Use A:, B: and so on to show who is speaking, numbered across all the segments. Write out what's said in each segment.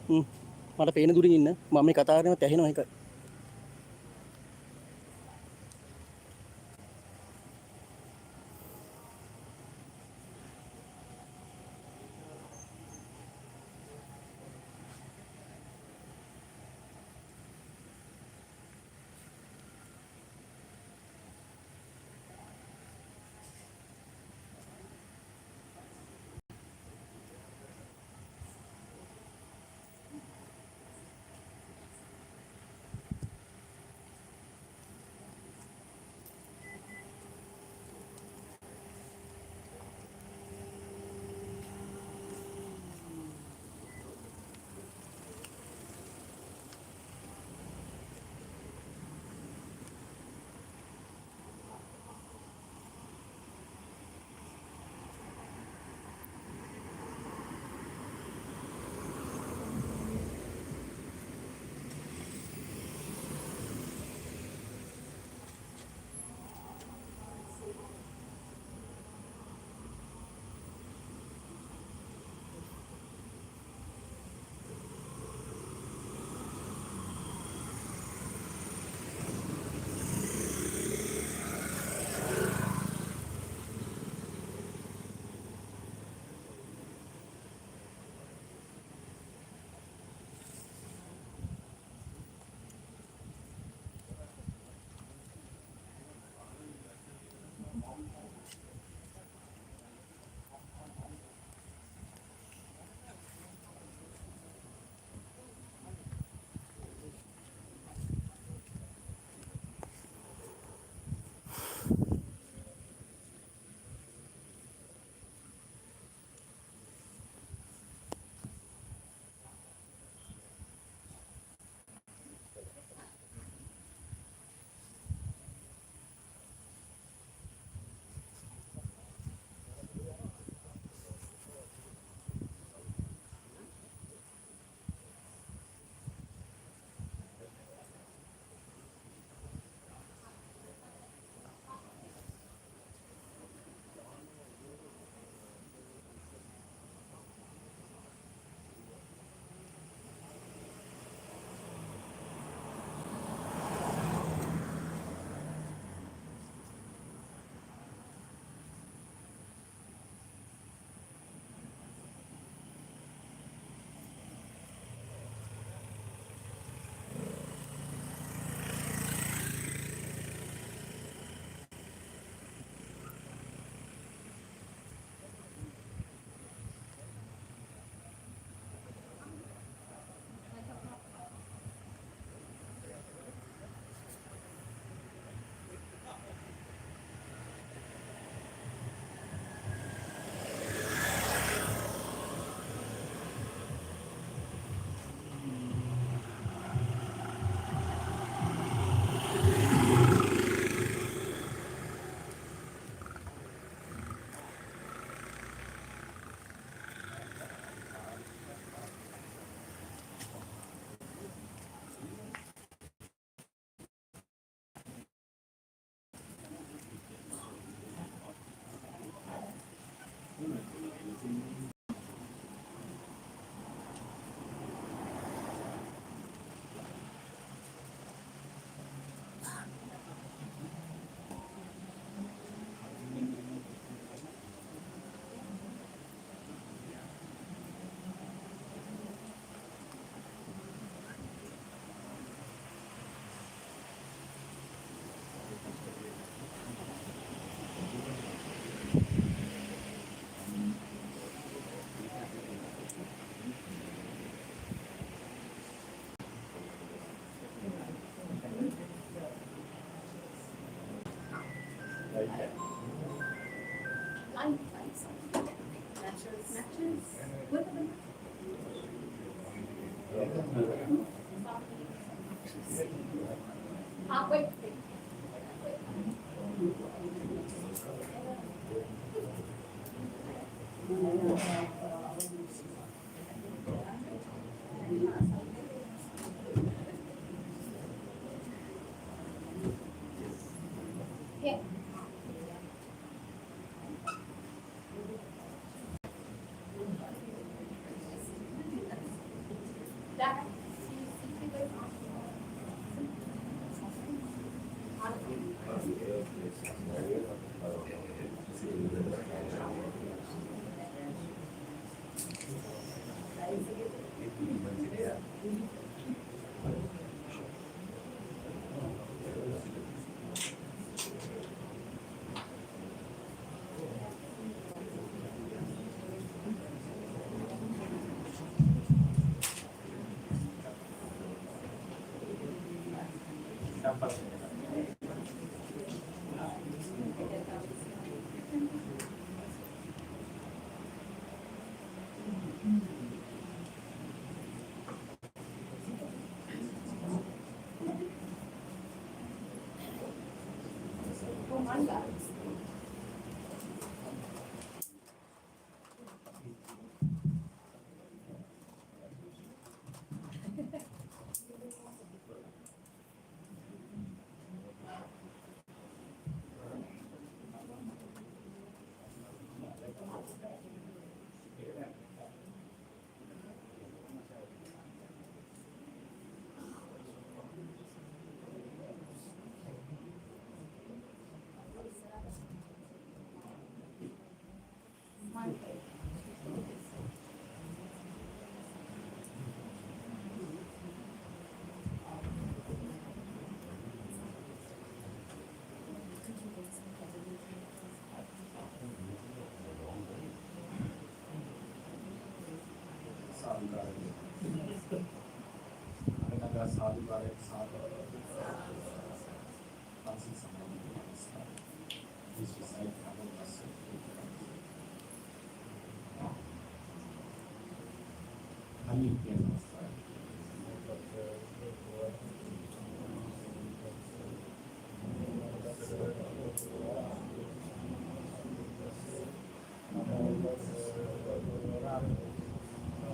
A: මට පේන දුරින් ඉන්න මම මේ කතා කරනවත් ඇහෙනවා ඒක.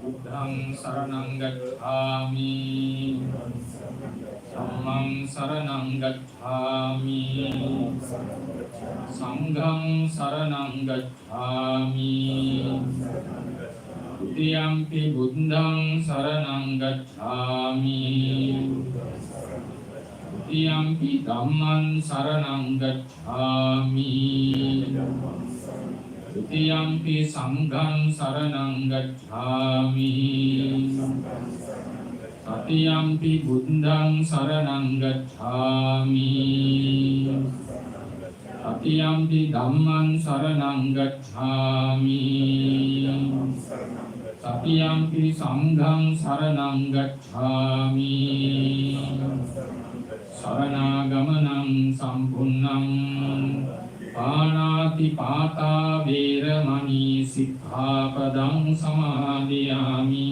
B: Buddhang saranang gacchami, dhammang saranang gacchami, sanghang saranang gacchami, tutiyampi buddhang saranang gacchami, tutiyampi dhamman saranang gacchami, tutiyampi sanghang saranang gacchami, tatiyampi buddhang saranang gacchami, tatiyampi dhamman saranang gacchami, tatiyampi sanghang saranang gacchami, saranaгаmanang sampunnam පාණාති පාතා වේරමණී සික්ඛාපදං සමාදියාමි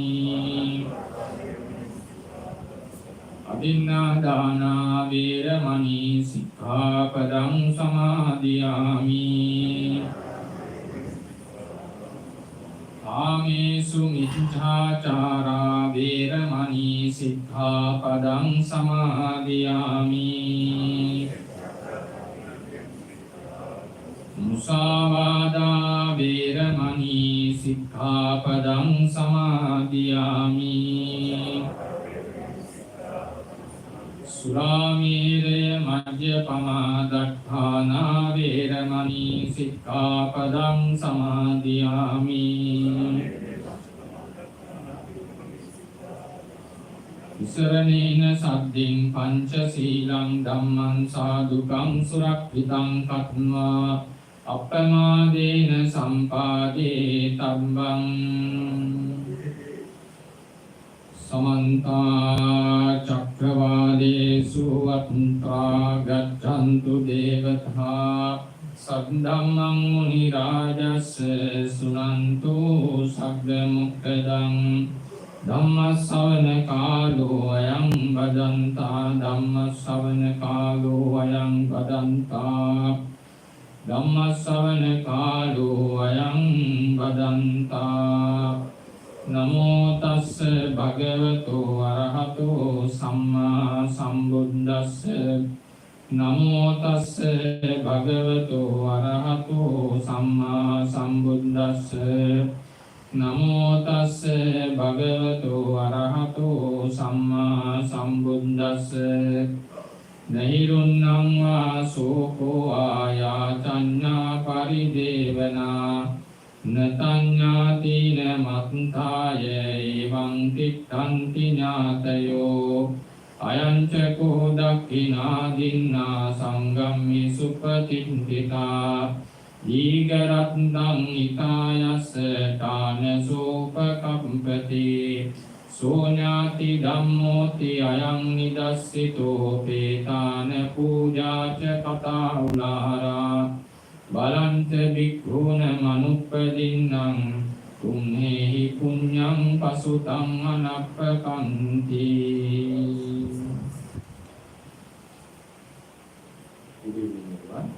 B: අදින්නාදානා වේරමණී සික්ඛාපදං සමාදියාමි කාමේසු මිච්ඡාචාරා වේරමණී සික්ඛාපදං සමාදියාමි මුසාවාදා වේරමණී සික්ඛාපදං සමාදියාමි සුරාමේරය මජ්ජපමා දට්ඨානා වේරමණී සික්ඛාපදං සමාදියාමි විසරණේන සද්දින් පංචශීලං ධම්මං සාදුකං සුරක්ඛිතං කତ୍වා අප්පමාදේන සම්පාදේ තබ්බං समन्ता चक्रवालेषु अत्रा गच्छन्तु देवता सद्धम्मं मुनिराजस्य शृण्वन्तु सग्मुक्तदं धम्मश्रवणकालो अयं वदन्ता धम्मश्रवणकालो अयं वदन्ता धम्मश्रवणकालो अयं वदन्ता नमो तस्स भगवतो अरहतो सम्मा सम्बुद्धस्स नमो तस्स भगवतो अरहतो सम्मा सम्बुद्धस्स नमो तस्स भगवतो अरहतो सम्मा सम्बुद्धस्स නහිරුන්නං වා සෝකෝ ආයාචඤ්ඤා පරිදේවනා නතඤ්ඤාතින මත්තාය එවං තික්ඛන්ති ඥාතයෝ අයං ච කෝ දක්ඛිනා දින්නා සංගම්මි සුපතින්තිතා දීඝරත්නං ඊකායස්ස තානසෝපකම්පති සෝඤාති ධම්මෝති අයං නිදස්සිතෝ පේතාන පූජා ච කතා උලාරා බලන්ත භික්ඛූන මනුප්පදින්නම් කුම්හේහි පුඤ්ඤං පසුතං අනප්පකන්ති.
C: Good evening, everyone.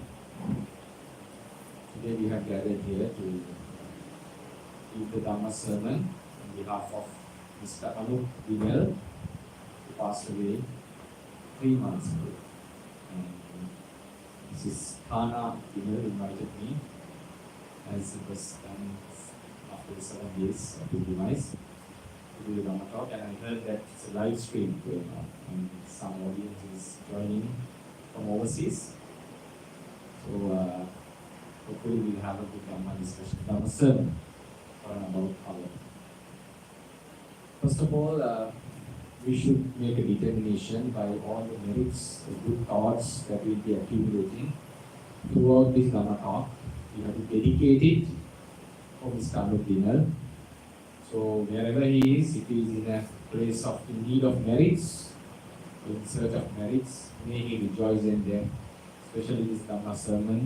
C: Today we have gathered here to give the Dhamma sermon on behalf of Mr. Anup Dinel, who passed away 3 months ago. And Mrs. Hana Dinel invited me, as it was done after 7 days of the demise, to do the Dhamma talk. And I heard that it's a live stream going on, and some audience is joining from overseas. So hopefully we'll have a good Dhamma discussion, Dhamma sermon for about an hour. First of all, we should make a determination by all the merits, the good thoughts that we'll be accumulating throughout this Dhamma talk. We have to dedicate it for Mr. Anup Dinel. So wherever he is, if he is in a place of in need of merits, in search of merits, may he rejoice in them, especially this Dhamma sermon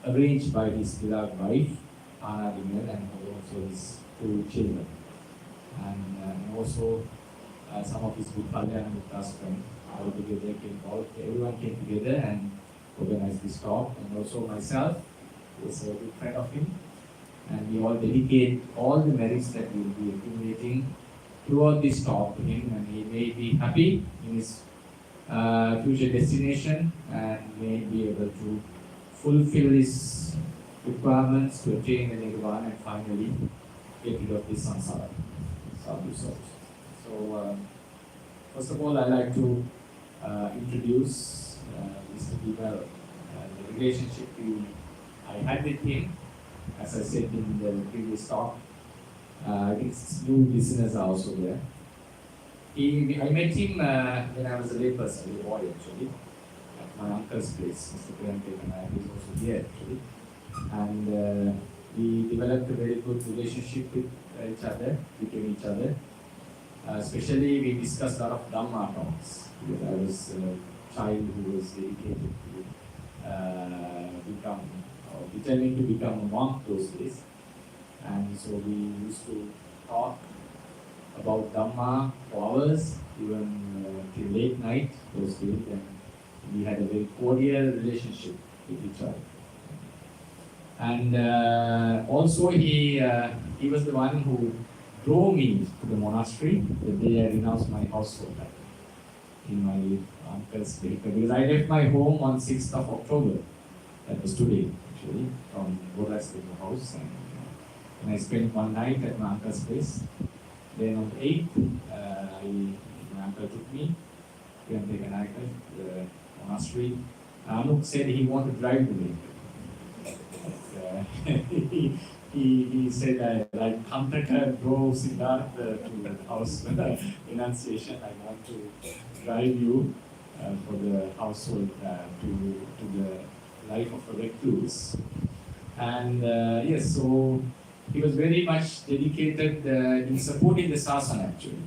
C: arranged by his beloved wife, Hana Dinel, and also his 2 children. And also some of his good Kalyan Mukta's friends all together everyone came together and organized this talk, and also myself, who is a good friend of him. And we all dedicate all the merits that we will be accumulating throughout this talk to him, and he may be happy in his future destination and may be able to fulfill his requirements to attain the Nirvana and finally get rid of this samsara. So, first of all, I'd like to introduce Mr. Dinel, the relationship I had with him. As I said in the previous talk, I think new listeners are also there. I met him when I was a layperson, a boy actually, at my uncle's place, Mr. Premtek, and I was also here actually. And we developed a very good relationship with each other, became each other. Especially we discussed a lot of Dhamma talks, because I was a child who was dedicated to determined to become a monk those days. And so we used to talk about Dhamma for hours, even till late night those days, and we had a very cordial relationship with each other. And also he was the one who drove me to the monastery the day I renounced my household in my uncle's vehicle, because I left my home on 6th of October, that was today actually, from Boras house, and I spent one night at my uncle's place. Then on 8th, my uncle took me to take an uncle to the monastery. Anup said he wanted to drive the vehicle. He said, like Kantaka drove Siddhartha to the house renunciation, I want to drive you for the household to the life of a recluse. And yes, so he was very much dedicated in supporting the Sasana actually.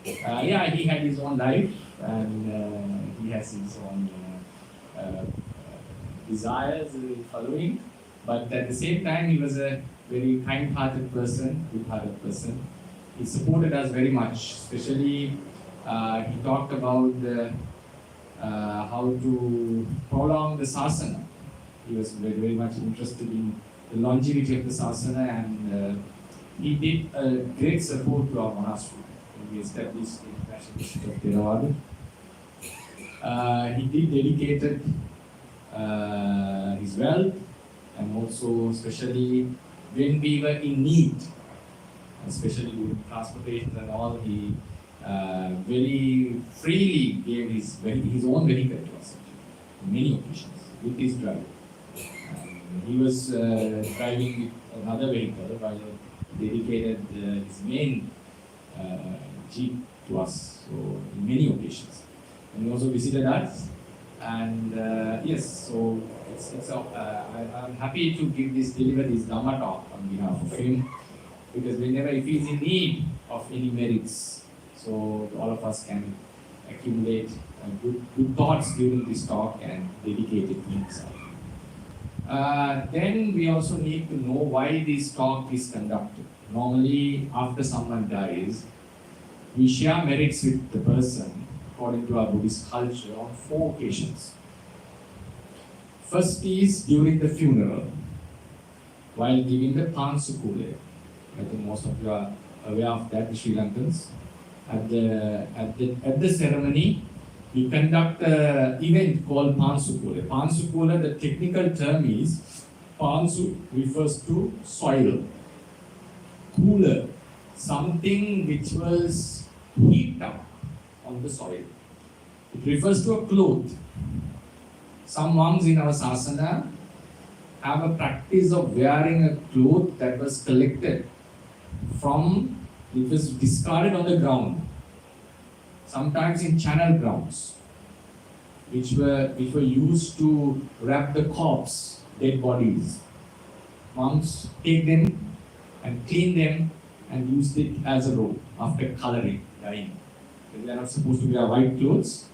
C: Yeah, he had his own life, and he has his own desires following. But at the same time, he was a very kind-hearted person, good-hearted person. He supported us very much. Especially, he talked about how to prolong the sasana. He was very, very much interested in the longevity of the sasana, and he did a great support to our monastery when we established the International Institute of Theravada. He did dedicated his wealth, and also especially when we were in need, especially during transportation and all, he very freely gave his own vehicle to us on many occasions with his driver. He was driving with another vehicle while he dedicated his main jeep to us, so in many occasions. And he also visited us, and yes, so I'm happy to deliver this Dhamma talk on behalf of him, because whenever if he is in need of any merits, so all of us can accumulate good thoughts during this talk and dedicate it to himself. Then we also need to know why this talk is conducted. Normally, after someone dies, we share merits with the person according to our Buddhist culture on 4 occasions. First is during the funeral, while giving the Pansukule. I think most of you are aware of that, the Sri Lankans. At the ceremony, we conduct an event called Pansukule. Pansukule, the technical term is, Pansu refers to soil. Cooler, something which was heaped up on the soil. It refers to a cloth. Some monks in our sasana have a practice of wearing a cloth that was collected from, it was discarded on the ground, sometimes in channel grounds, which were used to wrap the corpse, dead bodies. Monks take them and clean them and use it as a robe after coloring, dyeing. We are not supposed to wear white clothes.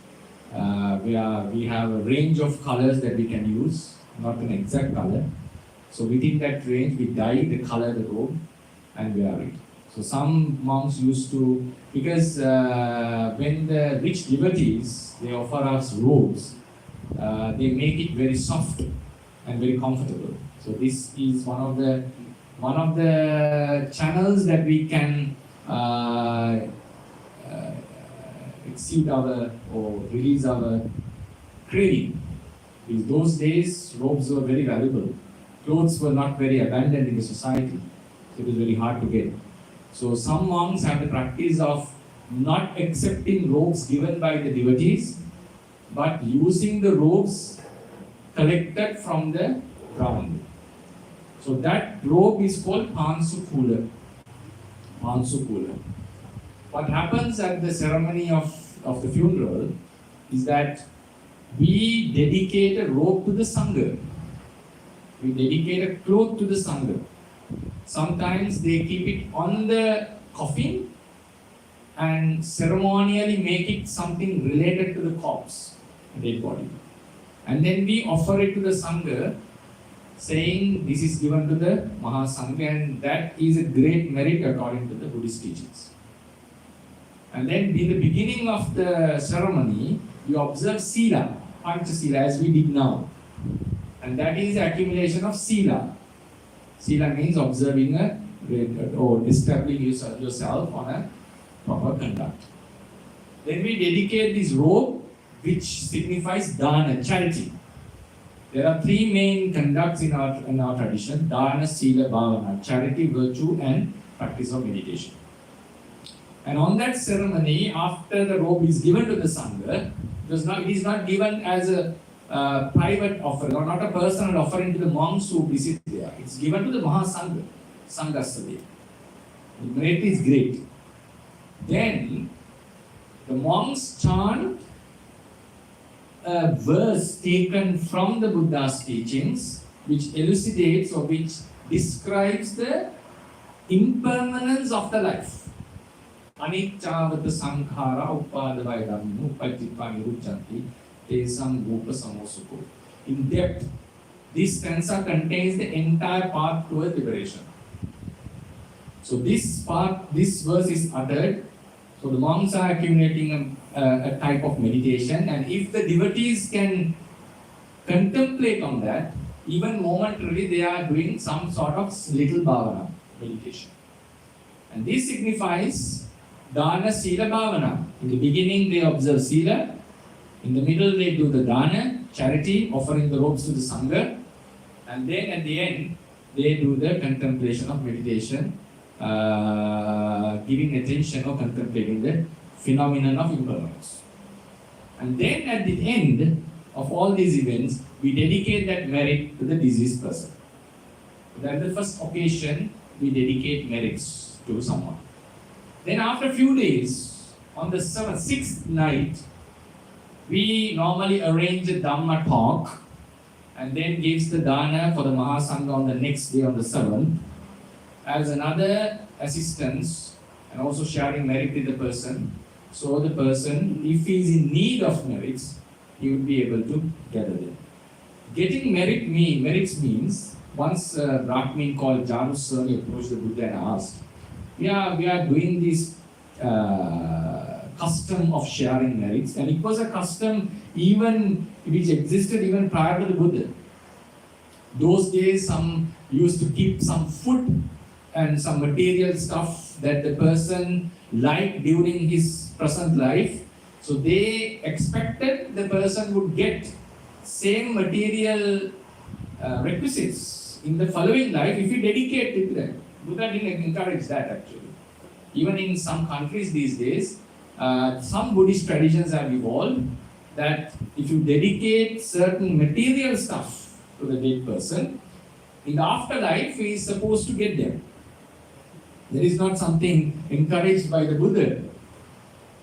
C: We have a range of colors that we can use, not an exact color. So within that range, we dye the color of the robe and wear it. So some monks used to, because when the rich devotees, they offer us robes, they make it very soft and very comfortable. So this is one of the channels that we can exceed our or release our craving. In those days, robes were very valuable. Clothes were not very abundant in the society. So it was very hard to get. So some monks have the practice of not accepting robes given by the devotees, but using the robes collected from the ground. So that robe is called Pansukula. Pansukula. What happens at the ceremony of the funeral is that we dedicate a robe to the Sangha. We dedicate a cloth to the Sangha. Sometimes they keep it on the coffin and ceremonially make it something related to the corpse, dead body. And then we offer it to the Sangha, saying this is given to the Mahasangha, and that is a great merit according to the Buddhist teachings. And then in the beginning of the ceremony, you observe Sila, Pancha Sila, as we did now. And that is accumulation of Sila. Sila means observing or establishing yourself on a proper conduct. Then we dedicate this robe, which signifies dana, charity. There are 3 main conducts in our tradition: dana, sila, bhavana, charity, virtue, and practice of meditation. And on that ceremony, after the robe is given to the Sangha, it is not given as a private offering or not a personal offering to the monks who visit there. It's given to the Mahasangha, Sanghasadeva. The merit is great. Then the monks chant a verse taken from the Buddha's teachings, which elucidates or which describes the impermanence of the life. Anicca sankhara upadavaya dhamma upajjipa nirucchanti tesam rupa samosukho. In depth, this stanza contains the entire path towards liberation. So this verse is uttered. So the monks are accumulating a type of meditation, and if the devotees can contemplate on that, even momentarily they are doing some sort of little bhavana, meditation. And this signifies dana, sila, bhavana. In the beginning they observe sila, in the middle they do the dana, charity, offering the robes to the Sangha, and then at the end they do the contemplation of meditation, giving attention or contemplating the phenomenon of impermanence. And then at the end of all these events, we dedicate that merit to the deceased person. That's the first occasion we dedicate merits to someone. Then after a few days, on the sixth night, we normally arrange a Dhamma talk and then gives the dana for the Mahasangha on the next day on the 7th as another assistance and also sharing merit with the person. So the person, if he is in need of merits, he will be able to gather them. Getting merits means, once a Brahmin called Januswami approached the Buddha and asked, we are doing this custom of sharing merits, and it was a custom even which existed even prior to the Buddha. Those days, some used to keep some food and some material stuff that the person liked during his present life. So they expected the person would get same material requisites in the following life if he dedicated to them. Buddha didn't encourage that actually. Even in some countries these days, some Buddhist traditions have evolved that if you dedicate certain material stuff to the dead person, in the afterlife he is supposed to get them. That is not something encouraged by the Buddha.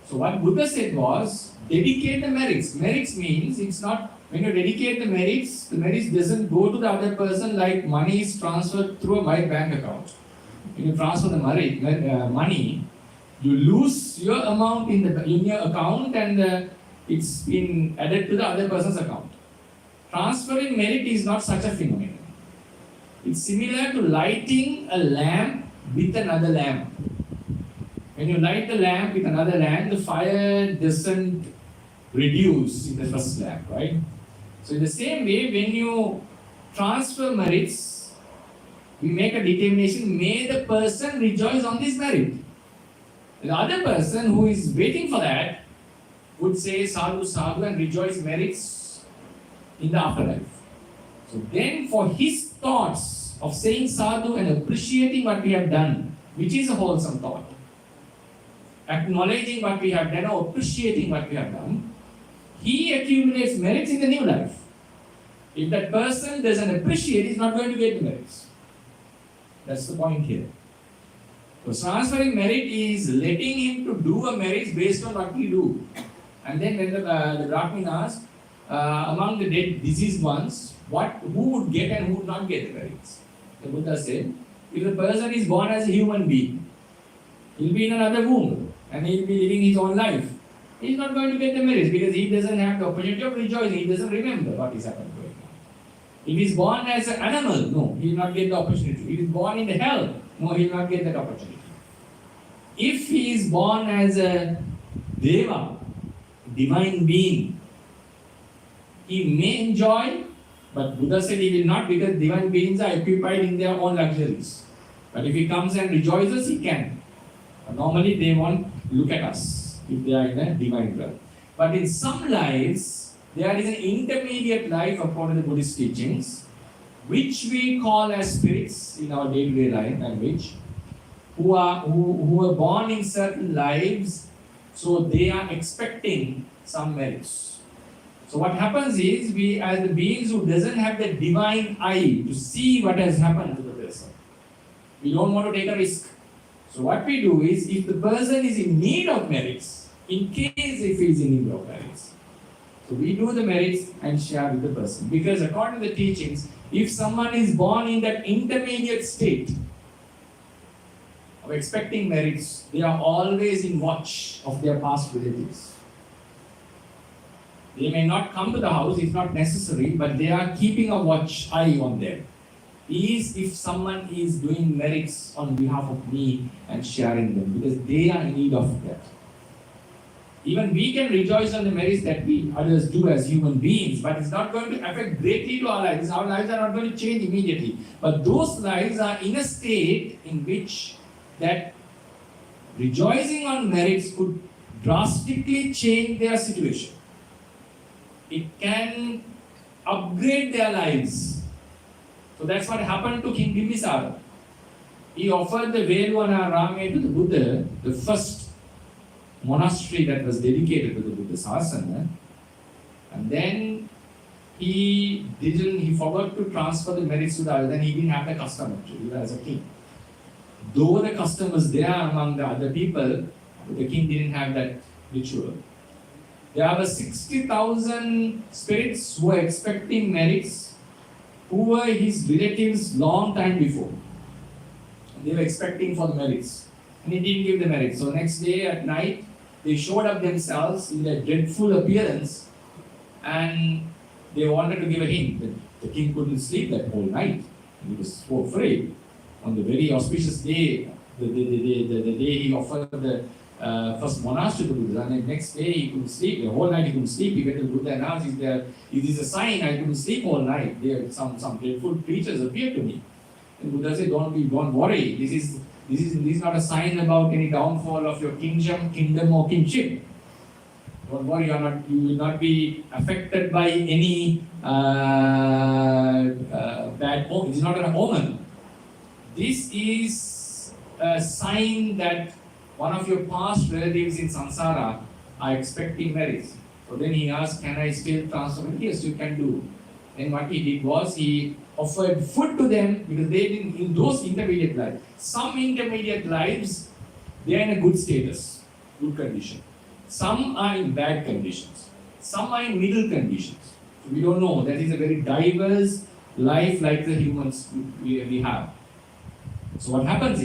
C: So what Buddha said was, dedicate the merits. Merits means it's not, when you dedicate the merits doesn't go to the other person like money is transferred through my bank account. When you transfer the money, you lose your amount in your account and it's been added to the other person's account. Transferring merit is not such a phenomenon. It's similar to lighting a lamp with another lamp. When you light the lamp with another lamp, the fire doesn't reduce in the first lamp, right? So in the same way, when you transfer merits, we make a determination, may the person rejoice on this merit. The other person who is waiting for that would say sadhu sadhu and rejoice merits in the afterlife. So then for his thoughts of saying sadhu and appreciating what we have done, which is a wholesome thought, acknowledging what we have done or appreciating what we have done, he accumulates merits in the new life. If that person doesn't appreciate, he's not going to get the merits. That's the point here. So transferring merit is letting him to do a merits based on what we do. And then when the Brahmin asked, among the dead deceased ones, who would get and who would not get the merits? The Buddha said, if the person is born as a human being, he'll be in another womb and he'll be living his own life. He's not going to get the merits because he doesn't have the opportunity of rejoicing. He doesn't remember what is happening right now. If he's born as an animal, no, he will not get the opportunity. If he's born in the hell, no, he will not get that opportunity. If he is born as a deva, divine being, he may enjoy, but Buddha said he will not because divine beings are occupied in their own luxuries. But if he comes and rejoices, he can. But normally they won't look at us if they are in a divine realm. But in some lives, there is an intermediate life according to the Buddhist teachings, which we call as spirits in our day-to-day life language, who are born in certain lives, so they are expecting some merits. So what happens is, we as the beings who doesn't have the divine eye to see what has happened to the person, we don't want to take a risk. So what we do is, if the person is in need of merits, in case if he is in need of merits, so we do the merits and share with the person. Because according to the teachings, if someone is born in that intermediate state of expecting merits, they are always in watch of their past relatives. They may not come to the house, it's not necessary, but they are keeping a watch eye on them. Is if someone is doing merits on behalf of me and sharing them, because they are in need of that. Even we can rejoice on the merits that we others do as human beings, but it's not going to affect greatly to our lives. Our lives are not going to change immediately. But those lives are in a state in which that rejoicing on merits could drastically change their situation. It can upgrade their lives. So that's what happened to King Bimbisara. He offered the Velwana Rame to the Buddha, the first monastery that was dedicated to the Buddha Sasana. And then he forgot to transfer the merits to the other, then he didn't have the custom actually as a king. Though the custom was there among the other people, the king didn't have that ritual. There were 60,000 spirits who were expecting merits, who were his relatives long time before. They were expecting for the merits. And he didn't give the merits. So next day at night, they showed up themselves in their dreadful appearance and they wanted to give a hint that the king couldn't sleep that whole night. He was so afraid. On the very auspicious day, the day he offered the first monastery to Buddha, and the next day he couldn't sleep. The whole night he couldn't sleep. He went to Buddha and asked, "It is a sign I couldn't sleep all night. There some dreadful creatures appeared to me." And Buddha said, "Don't worry. This is not a sign about any downfall of your kingdom or kingship. Don't worry, you will not be affected by any bad omen. It is not an omen. This is a sign that one of your past relatives in samsara are expecting merits." So then he asked, "Can I still transfer?" "Yes, you can do." Then what he did was he offered food to them because they didn't in those intermediate lives. Some intermediate lives, they are in a good status, good condition. Some are in bad conditions. Some are in middle conditions. So we don't know. That is a very diverse life like the humans we have. So what happened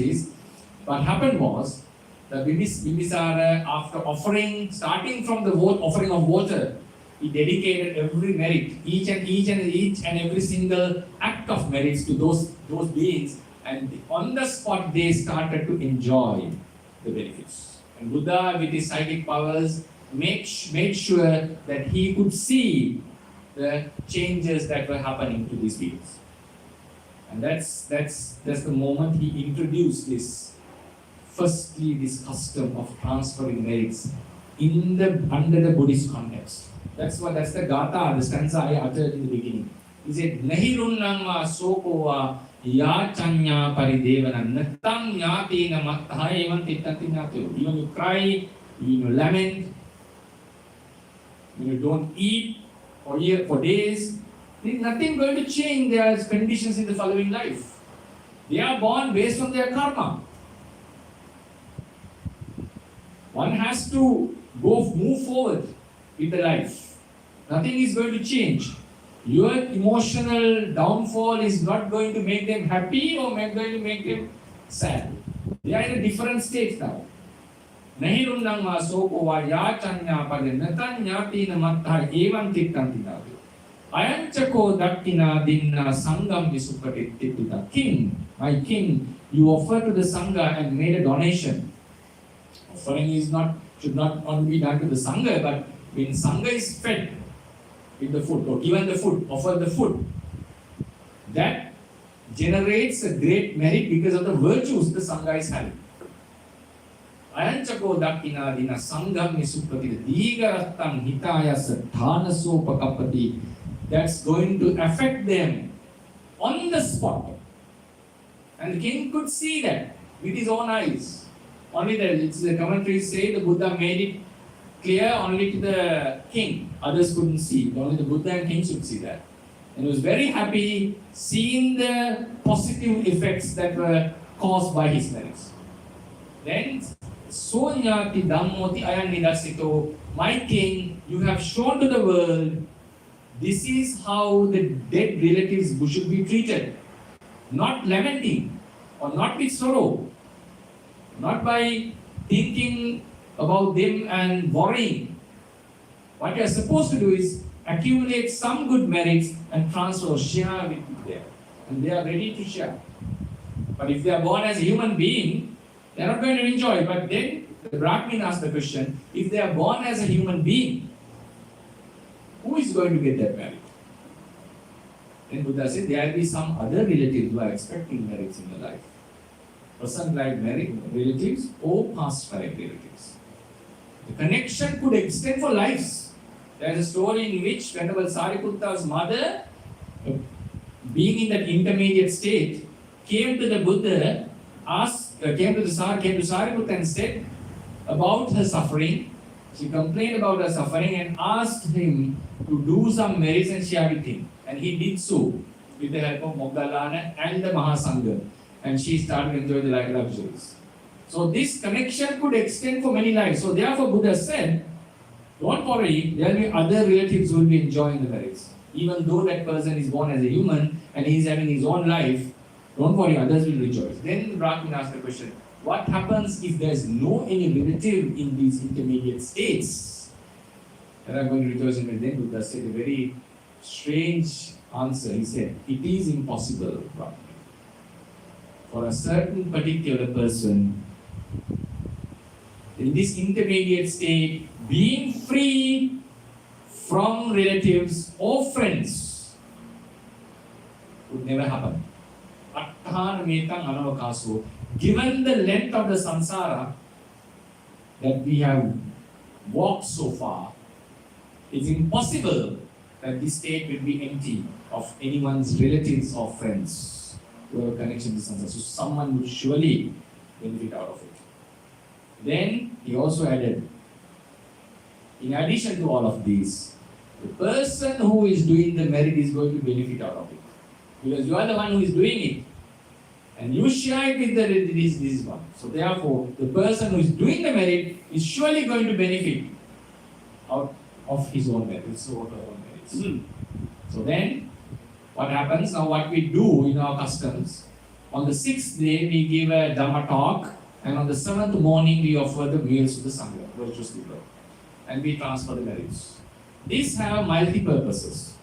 C: was that Bimbisara, after starting from the offering of water, he dedicated every merit, each and every single act of merits to those beings, and on the spot they started to enjoy the benefits. And Buddha, with his psychic powers, made sure that he could see the changes that were happening to these beings. And that's the moment he introduced this custom of transferring merits under the Buddhist context. That's the gatha, the stanza I uttered in the beginning. He said, "Nahirunnamma sokowa yachanya paridevana nattam nyatina mattha evam tittanti nyatyo." Even you cry, you lament, you don't eat for days, there's nothing going to change their conditions in the following life. They are born based on their karma. One has to move forward with the life. Nothing is going to change. Your emotional downfall is not going to make them happy or going to make them sad. They are in a different state now. Nahirunnang masokova yachanya padenatan yatina mattha evam tittanti nadu. Ayanchako dakkina dinna sangam visupatitituta. King, my king, you offer to the sangha and made a donation. Offering should not only be done to the sangha, but when sangha is fed with the food or given the food, offer the food, that generates a great merit because of the virtues the sangha is having. Ayanchako dakkina dina sangam nisupati digarattam hitayasa dhanasopakapati. That's going to affect them on the spot. And the king could see that with his own eyes. Only the commentaries say the Buddha made it clear only to the king. Others couldn't see. Only the Buddha and king should see that. And he was very happy seeing the positive effects that were caused by his merits. Then, Sonyati Dhammoti Ayanidasito, my king, you have shown to the world this is how the dead relatives should be treated. Not lamenting or not with sorrow. Not by thinking about them and worrying. What you are supposed to do is accumulate some good merits and share with them. And they are ready to share. But if they are born as a human being, they are not going to enjoy. But then the Brahmin asked the question, if they are born as a human being, who is going to get that merit? Then Buddha said, there will be some other relatives who are expecting merits in their life. Present life relatives or past life relatives. The connection could extend for lives. There is a story in which Venerable Sariputta's mother, being in that intermediate state, came to the Buddha, came to Sariputta and said, about her suffering. She complained about her suffering and asked him to do some merits and share with him. And he did so with the help of Moggallana and the Mahasangha. And she started enjoying the life luxuries. So this connection could extend for many lives. So therefore Buddha said, don't worry, there will be other relatives who will be enjoying the merits. Even though that person is born as a human and he is having his own life, don't worry, others will rejoice. Then Brahmin asked the question, what happens if there is no any relative in these intermediate states that are going to rejoice in it? Then Buddha said a very strange answer. He said, it is impossible, Brahmin, for a certain particular person in this intermediate state, being free from relatives or friends would never happen. Given the length of the samsara that we have walked so far, it's impossible that this state will be empty of anyone's relatives or friends who have a connection to samsara. So someone would surely benefit out of it. Then he also added, in addition to all of these, the person who is doing the merit is going to benefit out of it. Because you are the one who is doing it. And you share it with this one. So therefore, the person who is doing the merit is surely going to benefit out of his own merits or her own merits. So then, what happens? Now what we do in our customs, on the 6th day we give a Dhamma talk, and on the 7th morning we offer the meals to the Sangha, virtuous people, and we transfer the merits. These have multi-purposes.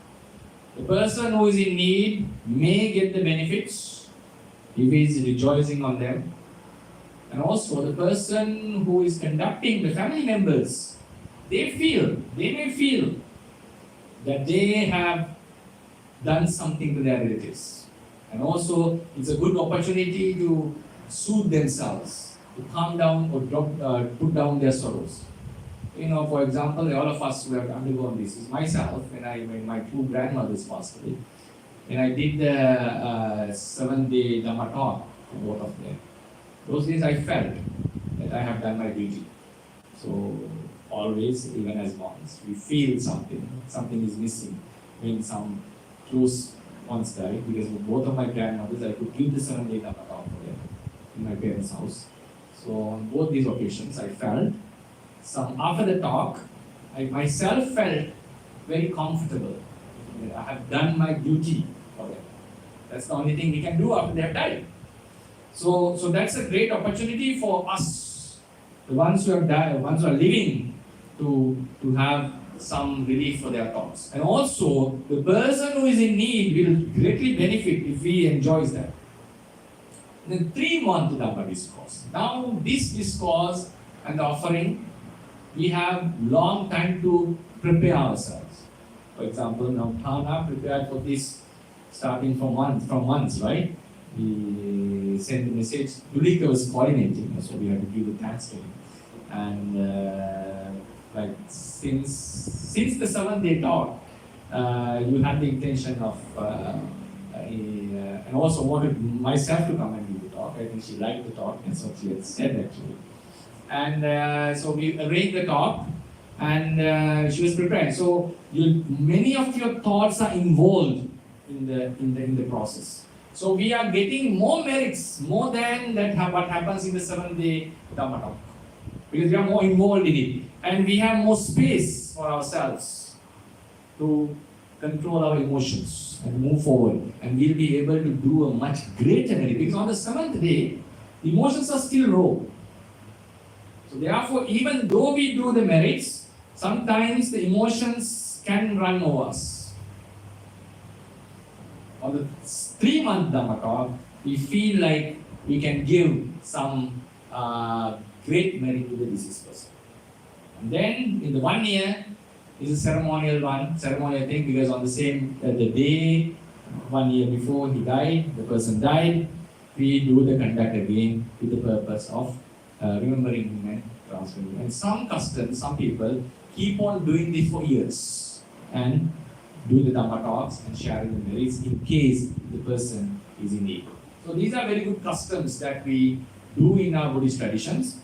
C: The person who is in need may get the benefits if he is rejoicing on them. And also the person who is conducting, the family members, they may feel that they have done something to their relatives. And also it's a good opportunity to soothe themselves, to calm down or put down their sorrows. You know, for example, all of us who have undergone this, is myself, when my two grandmothers passed away, when I did the 7-day Dhamma talk for both of them, those days I felt that I have done my duty. So always, even as monks, we feel something is missing when some close ones died, because with both of my grandmothers, I could give the 7-day Dhamma talk for them in my parents' house. So on both these occasions, I felt after the talk, I myself felt very comfortable. I have done my duty for them. That's the only thing we can do after they have died. So that's a great opportunity for us, the ones who have died, the ones who are living, to have some relief for their thoughts. And also, the person who is in need will greatly benefit if he enjoys that. The 3-month Dhamma discourse. Now, this discourse and the offering, we have long time to prepare ourselves. For example, now Thana prepared for this starting from months, right? We sent the message, Dulika was coordinating, so we had to give the thanks to him. And like since the 7-day talk, you had the intention of, and also wanted myself to come and give the talk. I think she liked the talk, that's what she had said actually. And so we arranged the talk, and she was prepared. So many of your thoughts are involved in the process. So we are getting more merits, more than what happens in the 7-day Dhamma talk, because we are more involved in it, and we have more space for ourselves to control our emotions and move forward, and we'll be able to do a much greater merit, because on the 7th day, emotions are still raw. So therefore, even though we do the merits, sometimes the emotions can run over us. On the 3-month Dhamma talk, we feel like we can give some great merit to the deceased person. And then in the 1 year is a ceremonial thing, because on the same the day, 1 year before he died, the person died, we do the conduct again with the purpose of remembering him and transferring him. And some customs, some people keep on doing this for years and do the Dhamma talks and sharing the merits in case the person is in need. So these are very good customs that we do in our Buddhist traditions.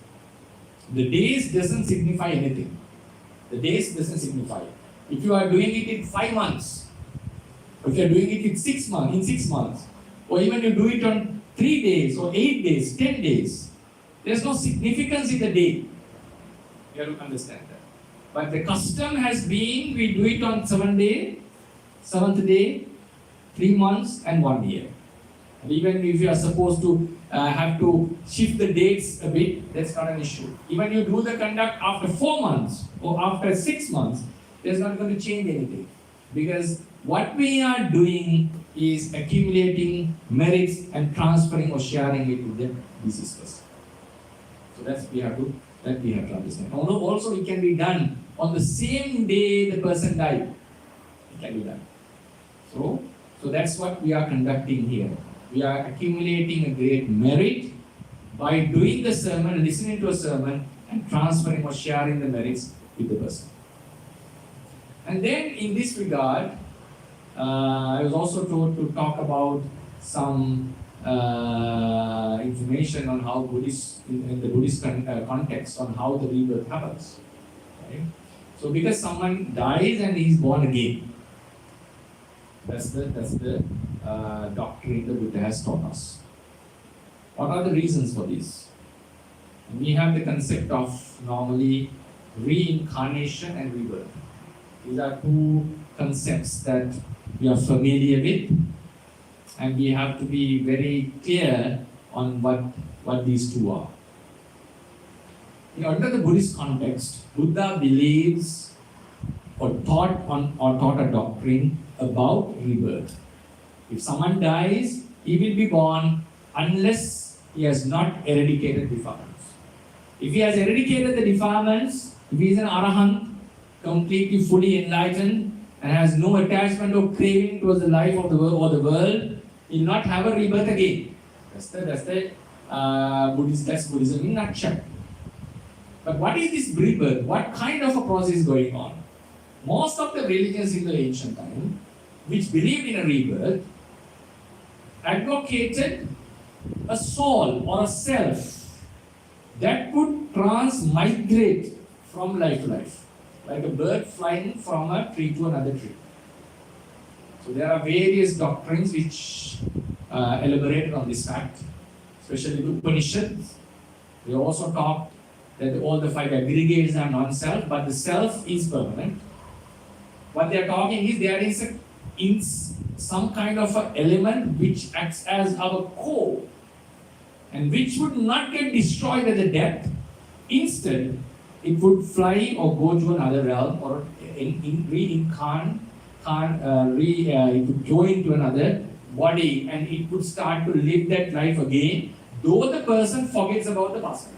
C: The days doesn't signify anything. The days doesn't signify. If you are doing it in 5 months, if you are doing it in 6 months, or even you do it on 3 days or 8 days, 10 days, there's no significance in the day. You have to understand that. But the custom has been we do it on 7th day, 3 months and 1 year. And even if you are supposed to have to shift the dates a bit, that's not an issue. Even you do the conduct after 4 months or after 6 months, that's not going to change anything. Because what we are doing is accumulating merits and transferring or sharing it with the deceased person. So that we have to understand. Although also it can be done on the same day the person died. It can be done. So that's what we are conducting here. We are accumulating a great merit by doing the sermon, listening to a sermon, and transferring or sharing the merits with the person. And then in this regard, I was also told to talk about some information on how Buddhist, in the Buddhist context, on how the rebirth happens. Right? So because someone dies and he is born again, that's the doctrine the Buddha has taught us. What are the reasons for this? We have the concept of normally reincarnation and rebirth. These are two concepts that we are familiar with, and we have to be very clear on what these two are. Under the Buddhist context, Buddha believes or taught a doctrine about rebirth. If someone dies, he will be born unless he has not eradicated defilements. If he has eradicated the defilements, if he is an arahant, completely fully enlightened, and has no attachment or craving towards the life of the world or the world, he will not have a rebirth again. That's Buddhism in a nutshell. But what is this rebirth? What kind of a process is going on? Most of the religions in the ancient time, which believed in a rebirth, advocated a soul or a self that could transmigrate from life to life, like a bird flying from a tree to another tree. So there are various doctrines which elaborate on this fact, especially the Upanishads. They also talk that all the 5 aggregates are non-self, but the self is permanent. What they are talking is there is some kind of an element which acts as our core and which would not get destroyed at the death. Instead, it would fly or go to another realm or it would go into another body and it would start to live that life again, though the person forgets about the past life.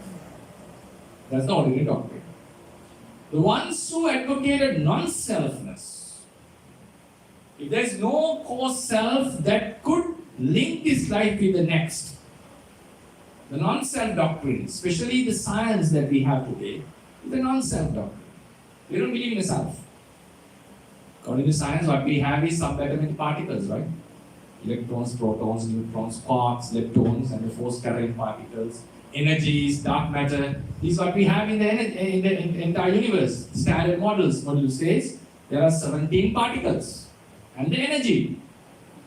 C: That's the ordinary doctrine. The ones who advocated non-selfness, if there is no core self that could link this life with the next, the non-self doctrine, especially the science that we have today, is the non-self doctrine. We don't believe in a self. According to science, what we have is subatomic particles, right? Electrons, protons, neutrons, quarks, leptons, and the force-carrying particles, energies, dark matter. This is what we have in the entire universe. Standard model says there are 17 particles and the energy.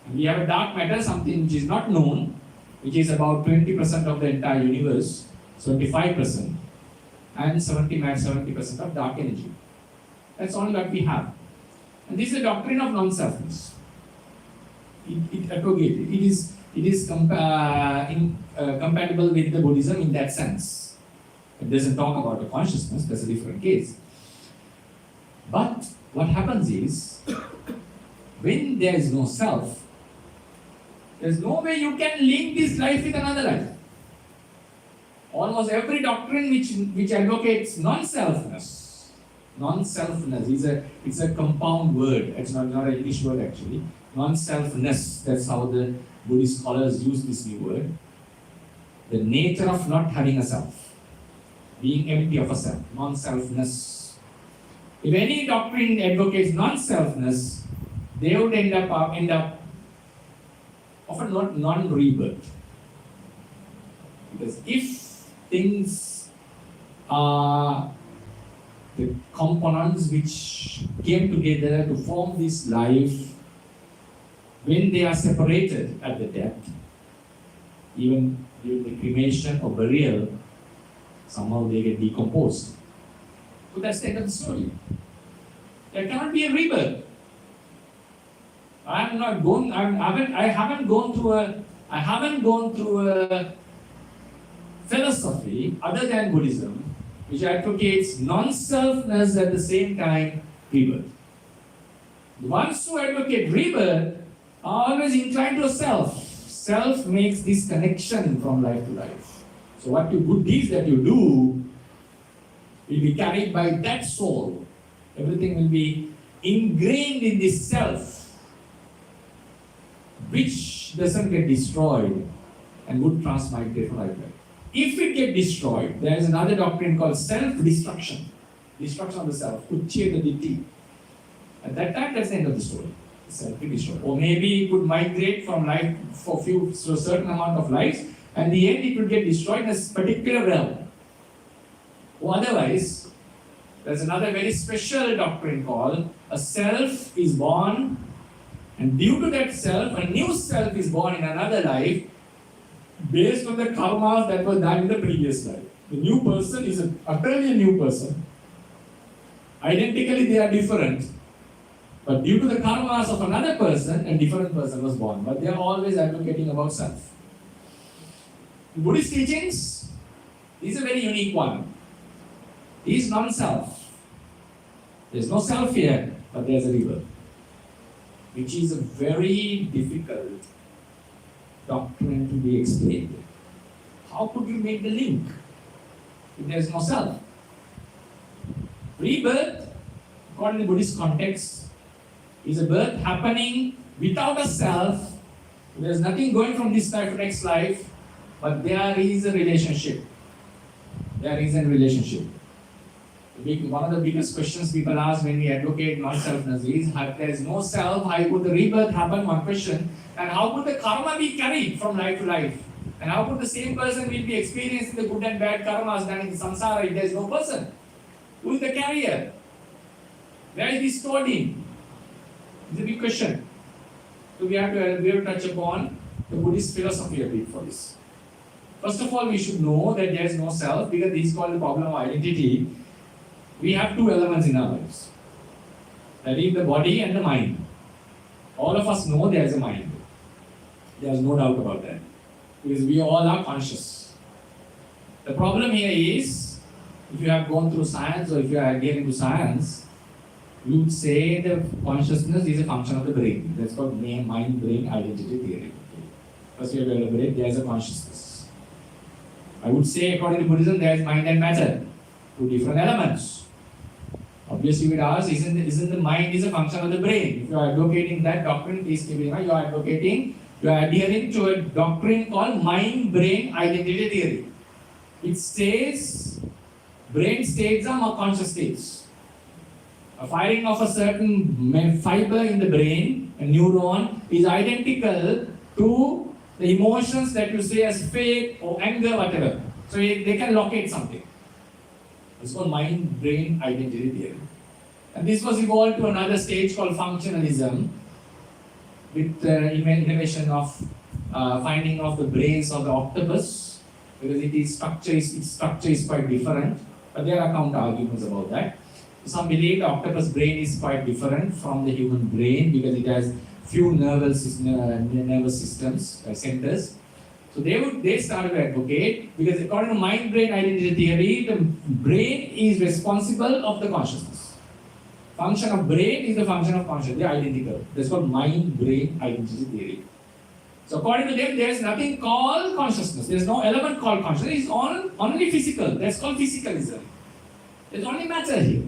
C: And we have a dark matter, something which is not known, which is about 20% of the entire universe, 75%, and 70% of dark energy. That's all that we have. And this is the doctrine of non-selfness. It advocated. It is compatible with the Buddhism in that sense. It doesn't talk about the consciousness, that's a different case. But what happens is, when there is no self, there's no way you can link this life with another life. Almost every doctrine which advocates non-selfness it's a compound word. It's not an English word actually. Non-selfness, that's how the Buddhist scholars use this new word. The nature of not having a self, being empty of a self, non-selfness. If any doctrine advocates non-selfness, they would end up often not non-rebirth. Because if things are the components which came together to form this life. When they are separated at the death, even during the cremation or burial, somehow they get decomposed. So that's the end of the story. There cannot be a rebirth. I haven't gone through a philosophy other than Buddhism which advocates non-selfness at the same time rebirth. The ones who advocate rebirth are always inclined to self. Self makes this connection from life to life. So what you good deeds that you do will be carried by that soul. Everything will be ingrained in this self, which doesn't get destroyed and would transmigrate from life to life. If it gets destroyed, there is another doctrine called self-destruction. Destruction of the self, uchcheda ditti. At that time, that's the end of the story. Self will be destroyed. Or maybe it could migrate from life for a certain amount of lives, and in the end it will get destroyed in a particular realm. Or otherwise, there's another very special doctrine called a self is born, and due to that self, a new self is born in another life based on the karmas that were done in the previous life. The new person is utterly a new person. Identically, they are different. But due to the karmas of another person, a different person was born. But they are always advocating about self. In Buddhist teachings, this is a very unique one. This is non-self. There's no self here, but there's a rebirth, which is a very difficult doctrine to be explained. How could you make the link if there's no self? Rebirth, according to the Buddhist context, is a birth happening without a self. There's nothing going from this life to next life, but there is a relationship. There is a relationship. One of the biggest questions people ask when we advocate non-selfness is, if there is no self, how could the rebirth happen? One question. And how could the karma be carried from life to life? And how could the same person will be experiencing the good and bad karmas done in samsara if there is no person? Who is the carrier? Where is this stored in? It's a big question. So we have to touch upon the Buddhist philosophy a bit for this. First of all, we should know that there is no self, because this is called the problem of identity. We have two elements in our lives. That is the body and the mind. All of us know there is a mind. There is no doubt about that. Because we all are conscious. The problem here is, if you have gone through science or if you are adhering to science, you would say the consciousness is a function of the brain. That's called mind-brain identity theory. First you have to elaborate, there is a consciousness. I would say, according to Buddhism, there is mind and matter, two different elements. Obviously, you would ask, isn't the mind is a function of the brain? If you are advocating that doctrine, please keep in mind, you are adhering to a doctrine called mind-brain identity theory. It says brain states are more conscious states. A firing of a certain fiber in the brain, a neuron, is identical to the emotions that you say as faith or anger, whatever. So they can locate something. It's called mind-brain identity theory. And this was evolved to another stage called functionalism, with the innovation of finding of the brains of the octopus, because its structure is quite different. But there are counter arguments about that. Some believe the octopus brain is quite different from the human brain because it has few nervous systems, centers. So they started to advocate, because according to mind-brain identity theory, the brain is responsible of the consciousness. Function of brain is the function of consciousness. They are identical. That's called mind-brain identity theory. So according to them, there is nothing called consciousness. There is no element called consciousness. It is only physical. That's called physicalism. There's only matter here.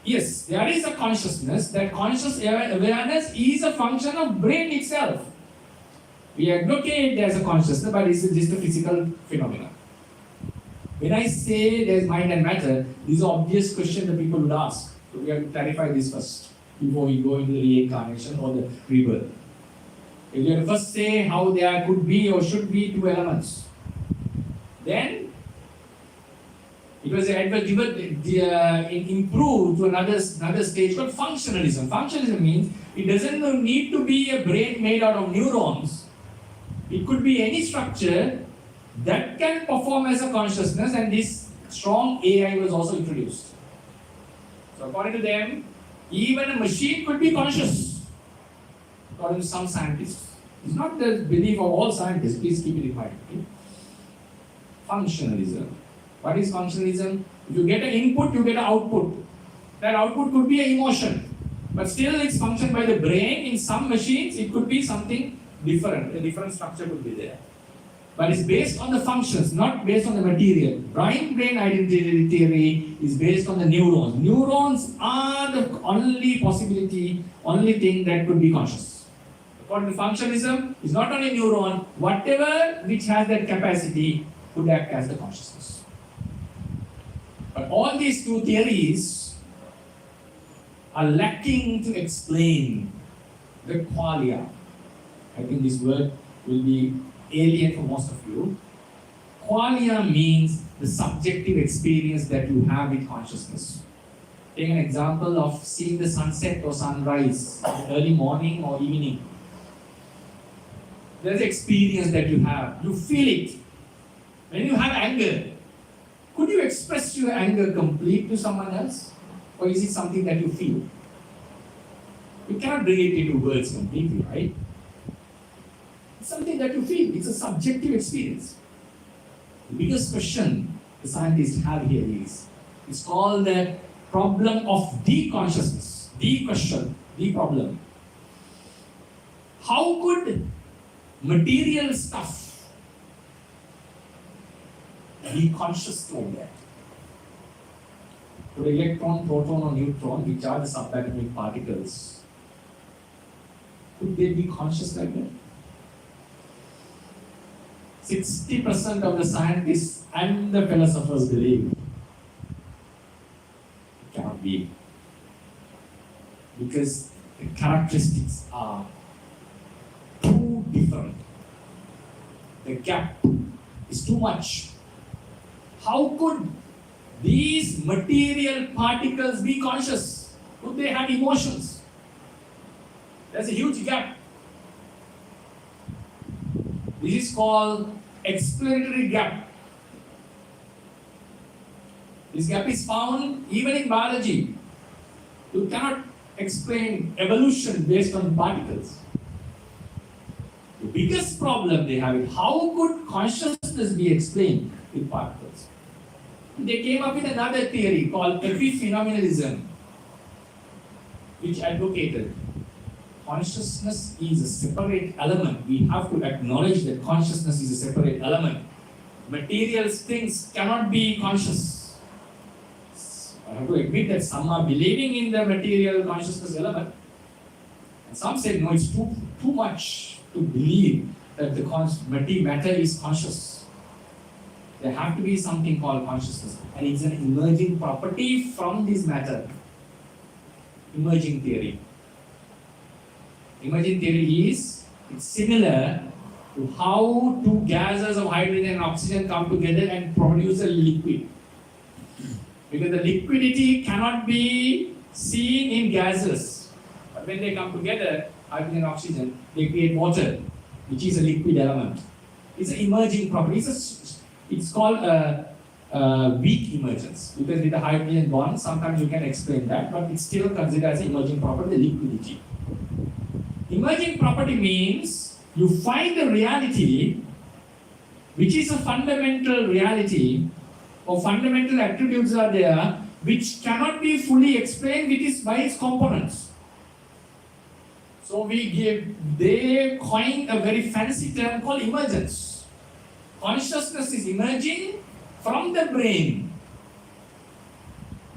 C: Yes, there is a consciousness. That conscious awareness is a function of brain itself. We advocate there's a consciousness, but it's just a physical phenomenon. When I say there's mind and matter, these are obvious questions that people would ask. So we have to clarify this first before we go into the reincarnation or the rebirth. If you have to first say how there could be or should be two elements, then It was improved to another stage called functionalism. Functionalism means it doesn't need to be a brain made out of neurons. It could be any structure that can perform as a consciousness, and this strong AI was also introduced. So according to them, even a machine could be conscious, according to some scientists. It's not the belief of all scientists, please keep it in mind. Okay? Functionalism. What is functionalism? If you get an input, you get an output. That output could be an emotion, but still it's functioned by the brain. In some machines, it could be something different. A different structure could be there. But it's based on the functions, not based on the material. Brain identity theory is based on the neurons. Neurons are the only possibility, only thing that could be conscious. According to functionalism, it's not only neuron, whatever which has that capacity could act as the consciousness. But all these two theories are lacking to explain the qualia. I think this word will be alien for most of you. Qualia means the subjective experience that you have with consciousness. Take an example of seeing the sunset or sunrise, early morning or evening. There's experience that you have. You feel it. When you have anger, could you express your anger complete to someone else? Or is it something that you feel? You cannot bring it into words completely, right? It's something that you feel. It's a subjective experience. The biggest question the scientists have here is, it's called the problem of de-consciousness. De-question, de-problem. How could material stuff be conscious to that? Could electron, proton or neutron, which are the subatomic particles, could they be conscious like that? 60% of the scientists and the philosophers believe it cannot be, because the characteristics are too different. The gap is too much. How could these material particles be conscious? Could they have emotions? There's a huge gap. This is called explanatory gap. This gap is found even in biology. You cannot explain evolution based on particles. The biggest problem they have is how could consciousness be explained with particles? They came up with another theory called epiphenomenalism, which advocated consciousness is a separate element. We have to acknowledge that consciousness is a separate element. Material things cannot be conscious. I have to admit that some are believing in the material consciousness element. And some say, no, it's too much to believe that the matter is conscious. There have to be something called consciousness. And it's an emerging property from this matter. Emerging theory. Emerging theory is, it's similar to how two gases of hydrogen and oxygen come together and produce a liquid. Because the liquidity cannot be seen in gases. But when they come together, hydrogen and oxygen, they create water, which is a liquid element. It's an emerging property. It's called a weak emergence. Because with the hydrogen bond, sometimes you can explain that, but it's still considered as an emerging property, the liquidity. Emerging property means you find a reality which is a fundamental reality, or fundamental attributes are there which cannot be fully explained by its components. So they coined a very fancy term called emergence. Consciousness is emerging from the brain.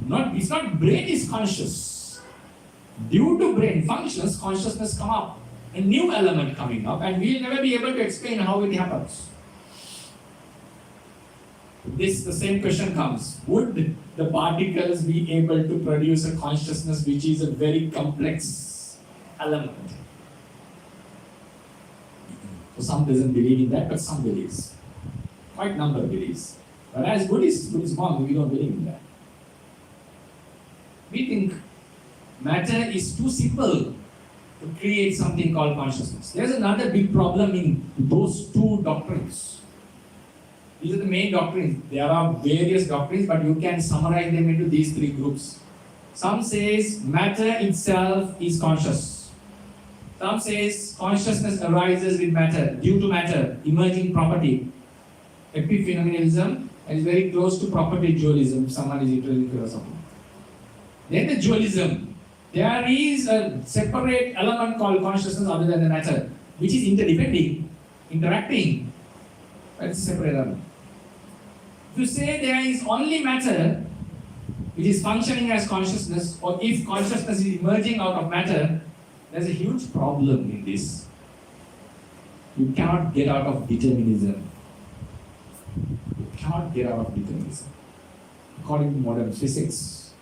C: It's not brain is conscious. Due to brain functions, consciousness come up. A new element coming up, and we'll never be able to explain how it happens. The same question comes. Would the particles be able to produce a consciousness which is a very complex element? So some doesn't believe in that, but some believes. Quite number believes. But as Buddhist monk, we don't believe in that. We think matter is too simple to create something called consciousness. There's another big problem in those two doctrines. These are the main doctrines. There are various doctrines, but you can summarize them into these three groups. Some says matter itself is conscious. Some says consciousness arises with matter, due to matter, emerging property. Epiphenomenalism is very close to property dualism, if someone is interested in philosophy. Then the dualism. There is a separate element called consciousness other than the matter, which is interdepending, interacting. But it's a separate element. If you say there is only matter, which is functioning as consciousness, or if consciousness is emerging out of matter, there's a huge problem in this. You cannot get out of determinism. You cannot get out of determinism. According to modern physics,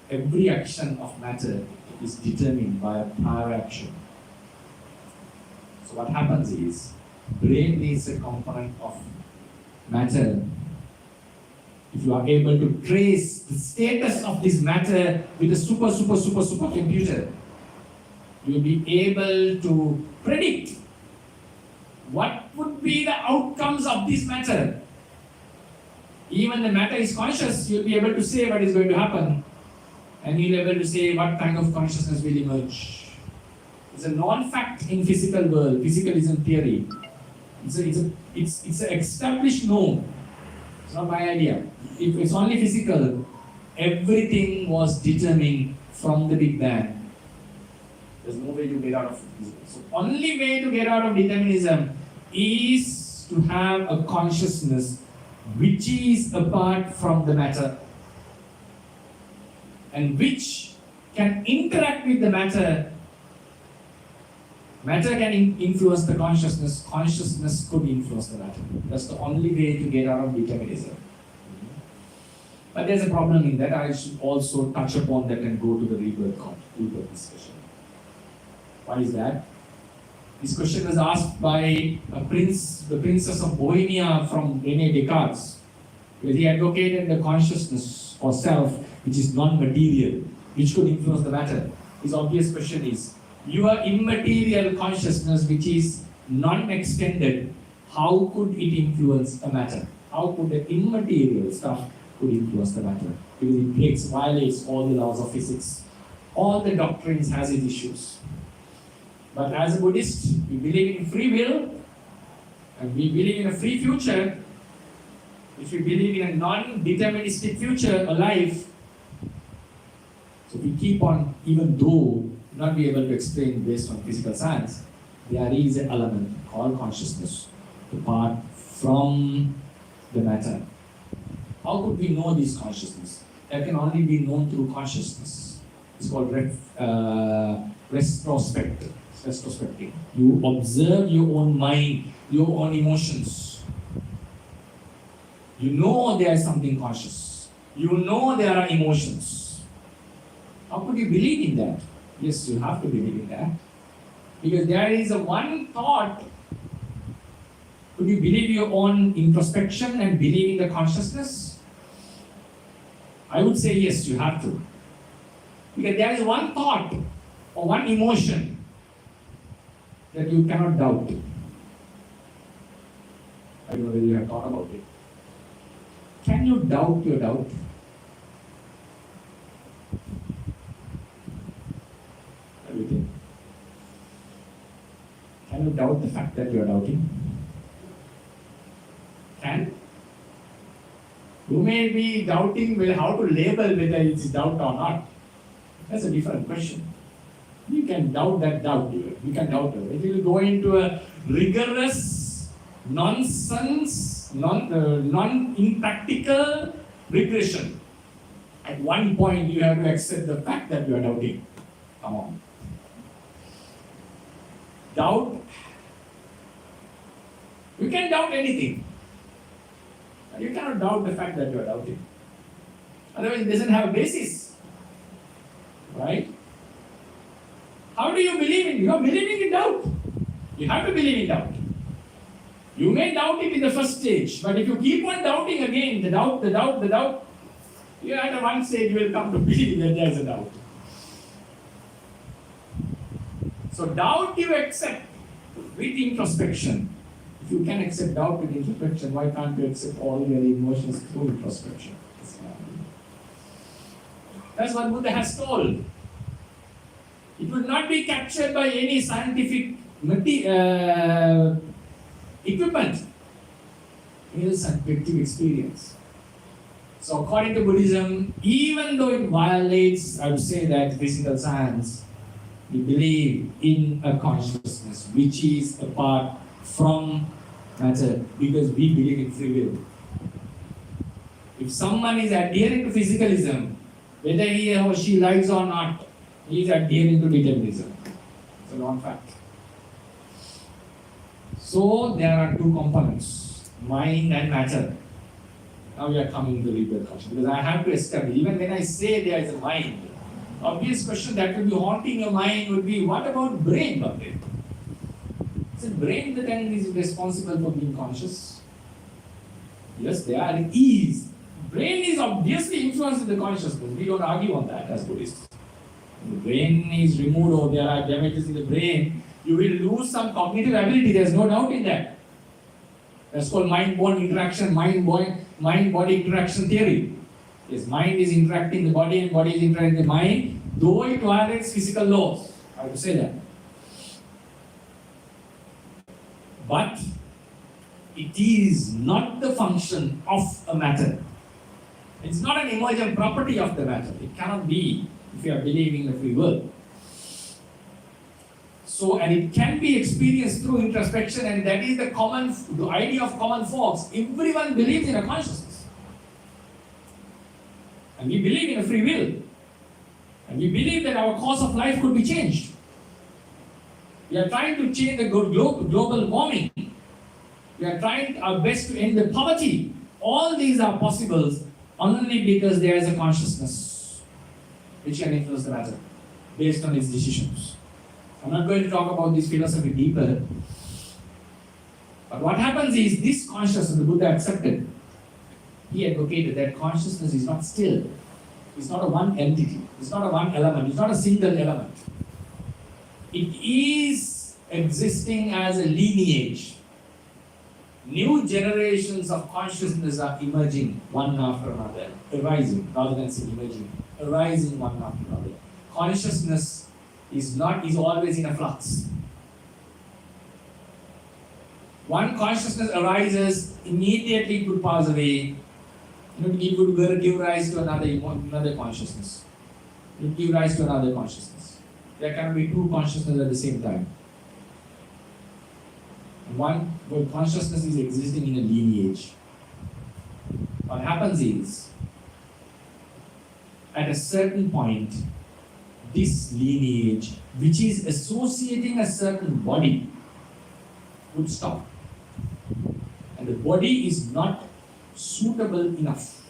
C: every action of matter is determined by a prior action. So what happens is, brain needs a component of matter. If you are able to trace the status of this matter with a super computer, you will be able to predict what would be the outcomes of this matter. Even the matter is conscious, you'll be able to say what is going to happen, and you'll be able to say what kind of consciousness will emerge. It's a non-fact in physical world, physicalism theory. It's an established norm. It's not my idea. If it's only physical, everything was determined from the Big Bang. There's no way to get out of it. So only way to get out of determinism is to have a consciousness which is apart from the matter and which can interact with the matter. Matter can influence the consciousness, consciousness could influence the matter. That's the only way to get out of determinism. But there's a problem in that. I should also touch upon that and go to the rebirth discussion. Why is that? This question was asked by the Princess of Bohemia from René Descartes, where he advocated the consciousness or self which is non-material, which could influence the matter. His obvious question is, your immaterial consciousness which is non-extended, how could it influence a matter? How could the immaterial stuff could influence the matter? Because it violates all the laws of physics. All the doctrines has its issues. But as a Buddhist, we believe in free will, and we believe in a free future. If we believe in a non-deterministic future, a life, so we keep on, even though not be able to explain based on physical science, there is an element called consciousness apart from the matter. How could we know this consciousness? That can only be known through consciousness. It's called retrospective. You observe your own mind, your own emotions. You know there is something conscious. You know there are emotions. How could you believe in that? Yes, you have to believe in that. Because there is a one thought. Could you believe your own introspection and believe in the consciousness? I would say yes, you have to. Because there is one thought or one emotion that you cannot doubt. I don't know whether you have thought about it. Can you doubt your doubt? What do you think? Can you doubt the fact that you are doubting? Can? You may be doubting how to label whether it's doubt or not. That's a different question. You can doubt that doubt. You can doubt it. If you go into a rigorous, nonsense, non-impractical regression, at one point you have to accept the fact that you are doubting. Come on. Doubt. You can doubt anything. You cannot doubt the fact that you are doubting. Otherwise, it doesn't have a basis. Right? How do you believe in? You are believing in doubt. You have to believe in doubt.
B: You may doubt it in the first stage, but if you keep on doubting again, the doubt, you at one stage you will come to believe that there is a doubt. So doubt you accept with introspection. If you can accept doubt with introspection, why can't you accept all your emotions through introspection? That's what Buddha has told. It would not be captured by any scientific equipment. It is subjective experience. So according to Buddhism, even though it violates, I would say that physical science, we believe in a consciousness which is apart from matter because we believe in free will. If someone is adhering to physicalism, whether he or she likes or not, he is adhering to determinism. It's a known fact. So there are two components, mind and matter. Now we are coming to the repercussion because I have to establish, even when I say there is a mind, obvious question that will be haunting your mind would be, what about brain, Bhakti? Is it brain that then is responsible for being conscious? Yes, there is. Brain is obviously influencing the consciousness. We don't argue on that as Buddhists. When the brain is removed or there are damages in the brain, you will lose some cognitive ability. There's no doubt in that. That's called mind-body interaction, mind-body interaction theory. Yes, mind is interacting the body and body is interacting the mind, though it violates physical laws. I have to say that. But it is not the function of a matter. It's not an emergent property of the matter. It cannot be if you are believing in the free will. So, and it can be experienced through introspection, and that is the idea of common folks. Everyone believes in a consciousness. And we believe in a free will. And we believe that our course of life could be changed. We are trying to change the global warming. We are trying our best to end the poverty. All these are possible only because there is a consciousness which can influence the matter based on its decisions. I'm not going to talk about this philosophy deeper. But what happens is this consciousness, the Buddha accepted. He advocated that consciousness is not still. It's not a one entity. It's not a one element. It's not a single element. It is existing as a lineage. New generations of consciousness are emerging one after another, arising rather than saying emerging, arising one after another. Consciousness is always in a flux. One consciousness arises, immediately it would pass away. It would give rise to another consciousness. It would give rise to another consciousness. There can be two consciousnesses at the same time. One consciousness is existing in a lineage. What happens is, at a certain point, this lineage, which is associating a certain body, would stop. And the body is not suitable enough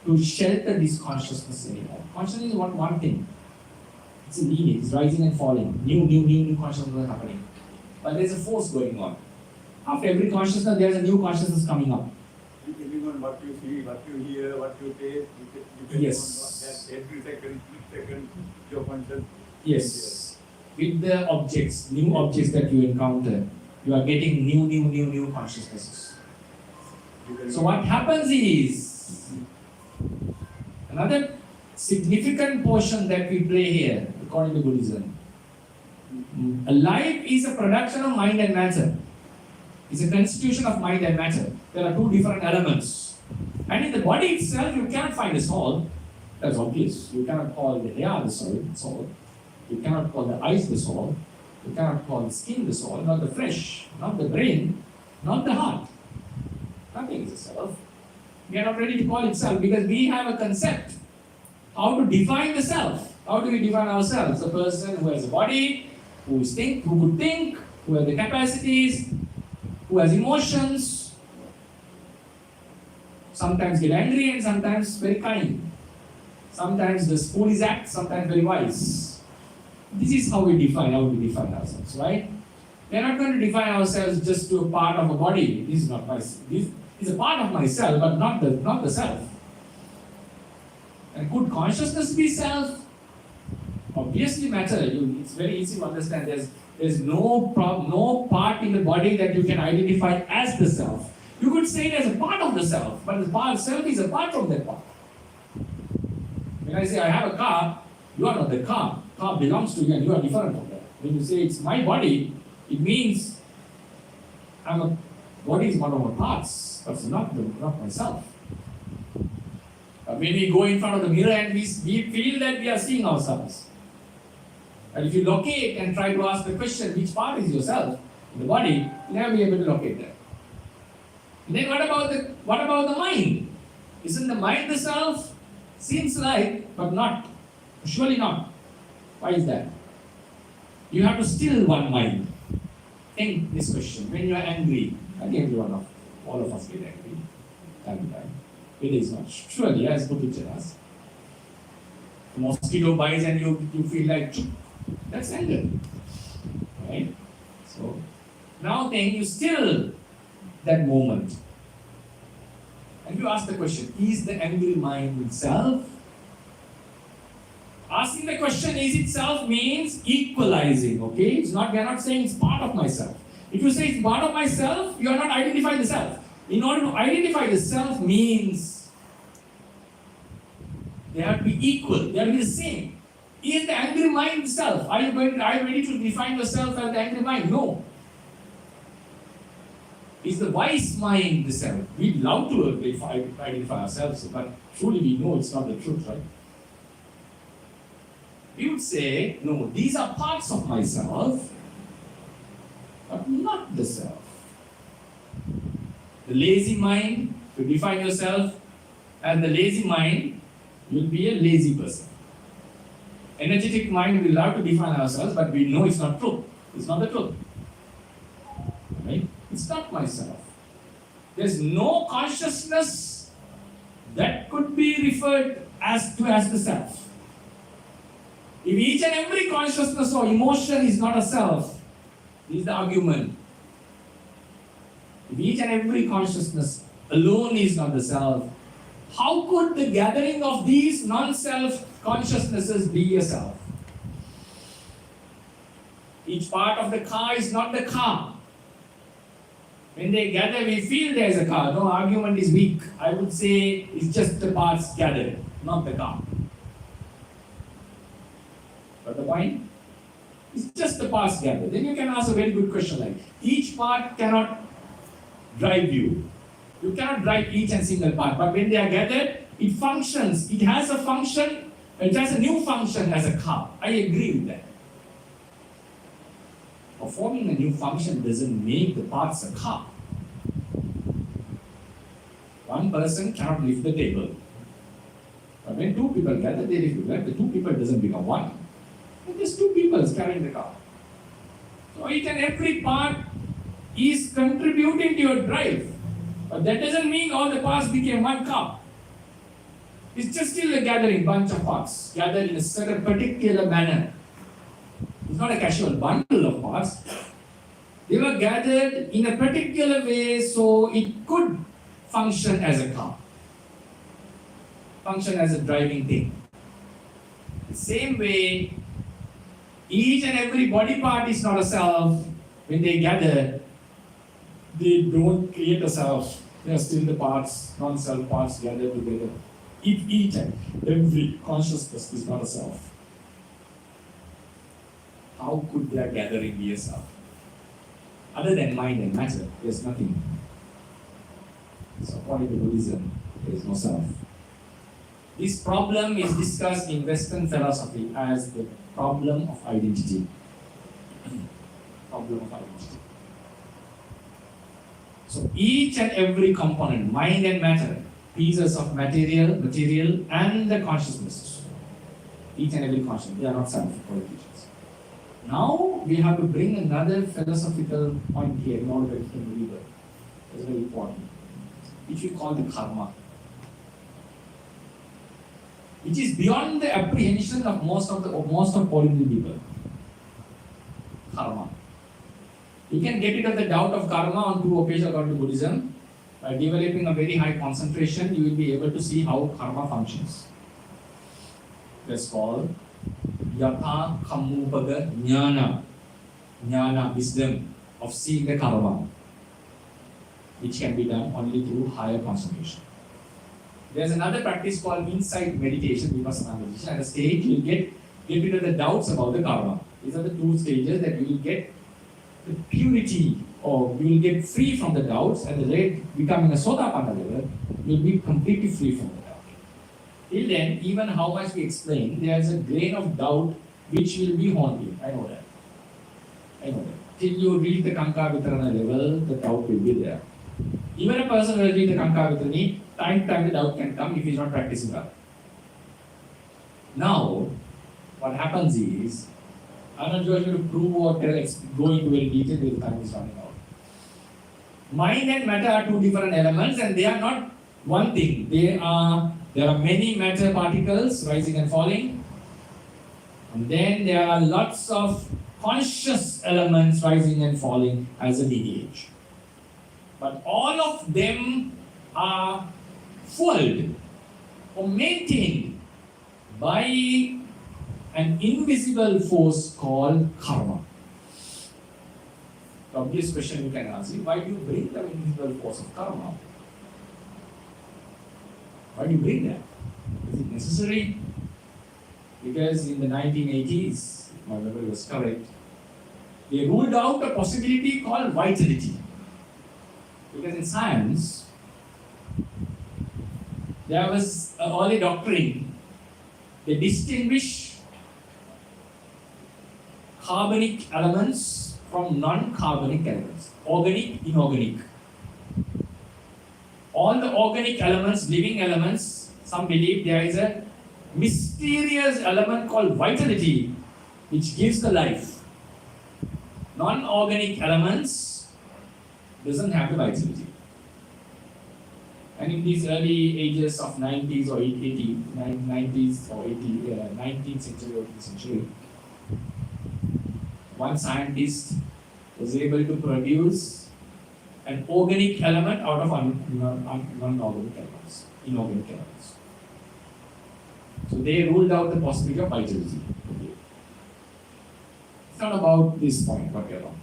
B: to shelter this consciousness anymore. Consciousness is one thing. It's a lineage, it's rising and falling. New consciousness are happening. But there's a force going on. After every consciousness, there's a new consciousness coming up.
D: Depending on what you see, what you hear, what you taste, depending
B: Yes.
D: on that every second, your conscious.
B: Yes. With the objects, new objects that you encounter, you are getting new consciousnesses. So what happens is, another significant portion that we play here, according to Buddhism, life is a production of mind and matter. It's a constitution of mind and matter. There are two different elements. And in the body itself, you cannot find a soul. That's obvious. You cannot call the hair the soul. You cannot call the eyes the soul. You cannot call the skin the soul, not the flesh, not the brain, not the heart. Nothing is a self. We are not ready to call it self because we have a concept. How to define the self? How do we define ourselves? A person who has a body, who could think, who has the capacities, who has emotions, sometimes get angry and sometimes very kind. Sometimes does foolish act, sometimes very wise. This is how we define ourselves, right? We are not going to define ourselves just to a part of a body. This is not my. This is a part of myself, but not the self. And could consciousness be self? Obviously, matter. It's very easy to understand. There's no part in the body that you can identify as the self. You could say it as a part of the self, but the self is apart from that part. When I say I have a car, you are not the car. Car belongs to you and you are different from that. When you say it's my body, it means body is one of my parts, but it's not myself. But when we go in front of the mirror and we feel that we are seeing ourselves. And if you locate and try to ask the question, which part is yourself in the body, you'll never be able to locate that. And then what about the mind? Isn't the mind the self? Seems like, but not. Surely not. Why is that? You have to still one mind. Think this question. When you are angry, I think all of us get angry time to time. It is not. Surely, as the picture has. The mosquito bites and you feel like, that's anger. Right? So, now then you still that moment. And you ask the question, is the angry mind itself? Asking the question, is it self means equalizing, okay? We are not saying it's part of myself. If you say it's part of myself, you are not identifying the self. In order to identify the self means they have to be equal, they have to be the same. Is the angry mind self? Are you ready to define yourself as the angry mind? No. Is the wise mind the self? We love to identify ourselves, but truly we know it's not the truth, right? We would say, no, these are parts of myself, but not the self. The lazy mind, to define yourself as the lazy mind, you'll be a lazy person. Energetic mind, we love to define ourselves, but we know it's not true. It's not the truth. Right? It's not myself. There's no consciousness that could be referred as the self. If each and every consciousness or emotion is not a self, this is the argument. If each and every consciousness alone is not the self, how could the gathering of these non-self consciousnesses be a self? Each part of the car is not the car. When they gather, we feel there is a car. No, argument is weak. I would say it's just the parts gathered, not the car. But the point? It's just the parts gathered. Then you can ask a very good question like, each part cannot drive you. You cannot drive each and single part. But when they are gathered, it functions. It has a function. It has a new function as a car. I agree with that. Performing a new function doesn't make the parts a car. One person cannot lift the table. But when two people gather, they lift it. The two people doesn't become one. But there's two people carrying the car. So each and every part is contributing to your drive. But that doesn't mean all the parts became one car. It's just still a gathering, bunch of parts, gathered in a certain particular manner. It's not a casual bundle of parts. They were gathered in a particular way so it could function as a car, function as a driving thing. The same way, each and every body part is not a self. When they gather, they don't create a self. They are still the parts, non-self parts gathered together. Each and every consciousness is not a self. How could their gathering be a self? Other than mind and matter, there's nothing. So according to Buddhism, there is no self. This problem is discussed in Western philosophy as the problem of identity. Problem of identity. So each and every component, mind and matter, pieces of material and the consciousness. Each and every consciousness, they are not self for teachers. Now we have to bring another philosophical point here in order to become a believer. It's very important. Which we call the karma. Which is beyond the apprehension of most of ordinary people. Karma. You can get rid of the doubt of karma on two occasions according to Buddhism. By developing a very high concentration, you will be able to see how karma functions. That's called Yatha Kammupaga Jnana. Jnana, wisdom of seeing the karma, which can be done only through higher concentration. There's another practice called insight meditation, vipassana meditation. At a stage, you will get rid of the doubts about the karma. These are the two stages that you will get the purity, or you will get free from the doubts. At the rate becoming a Sotapanna level, you will be completely free from the doubt. Till then, even how much we explain, there is a grain of doubt which will be haunting. I know that. Till you reach the Kanka Vitarana level, the doubt will be there. Even a person will reach the Kanka Vitarani, time to time the doubt can come if he is not practicing well. Now, what happens is, I'm not going to prove or go into very detail because time is running out. Mind and matter are two different elements and they are not one thing. There are many matter particles rising and falling. And then there are lots of conscious elements rising and falling as a lineage. But all of them are fueled or maintained by an invisible force called karma. The obvious question you can ask is, why do you bring the invisible force of karma? Why do you bring that? Is it necessary? Because in the 1980s, if my memory was correct, they ruled out a possibility called vitality. Because in science, there was an early doctrine. They distinguish carbonic elements from non-carbonic elements, organic, inorganic. All the organic elements, living elements, some believe there is a mysterious element called vitality which gives the life. Non-organic elements doesn't have the vitality. And in these early ages of 90s or 90s or 19th century or 18th century, one scientist was able to produce an organic element out of non-organic elements, inorganic elements. So they ruled out the possibility of vitality. It's not about this point, what we are on.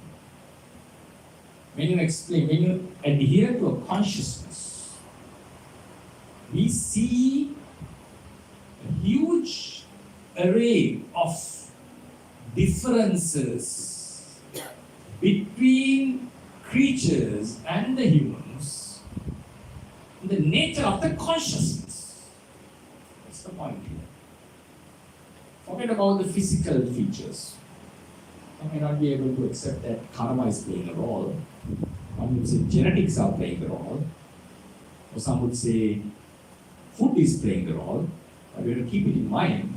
B: When you adhere to a consciousness, we see a huge array of differences between creatures and the humans in the nature of the consciousness. That's the point here. Forget about the physical features. I may not be able to accept that karma is playing a role. One would say genetics are playing a role. Or some would say food is playing a role. But we have to keep it in mind.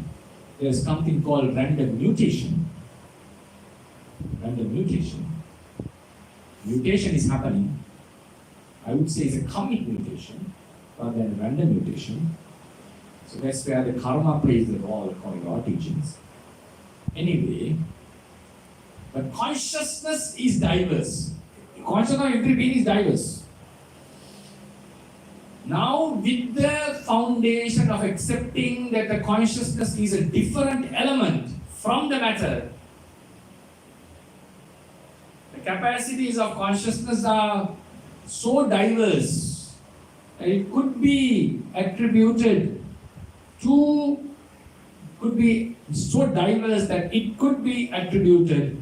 B: There's something called random mutation. Random mutation. Mutation is happening. I would say it's a karmic mutation rather than random mutation. So that's where the karma plays the role according to our teachings. Anyway, but consciousness is diverse. Consciousness of every being is diverse. Now, with the foundation of accepting that the consciousness is a different element from the matter, the capacities of consciousness are so diverse that it could be attributed to, could be so diverse that it could be attributed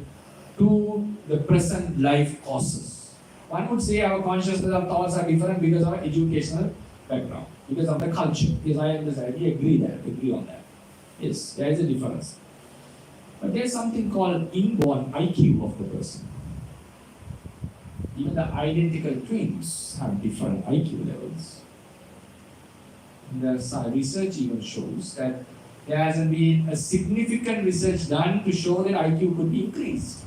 B: to the present life causes. One would say our consciousness and thoughts are different because of our educational background, because of the culture. Yes, I understand. We agree on that. Yes, there is a difference. But there is something called inborn IQ of the person. Even the identical twins have different IQ levels. The research even shows that there hasn't been a significant research done to show that IQ could be increased.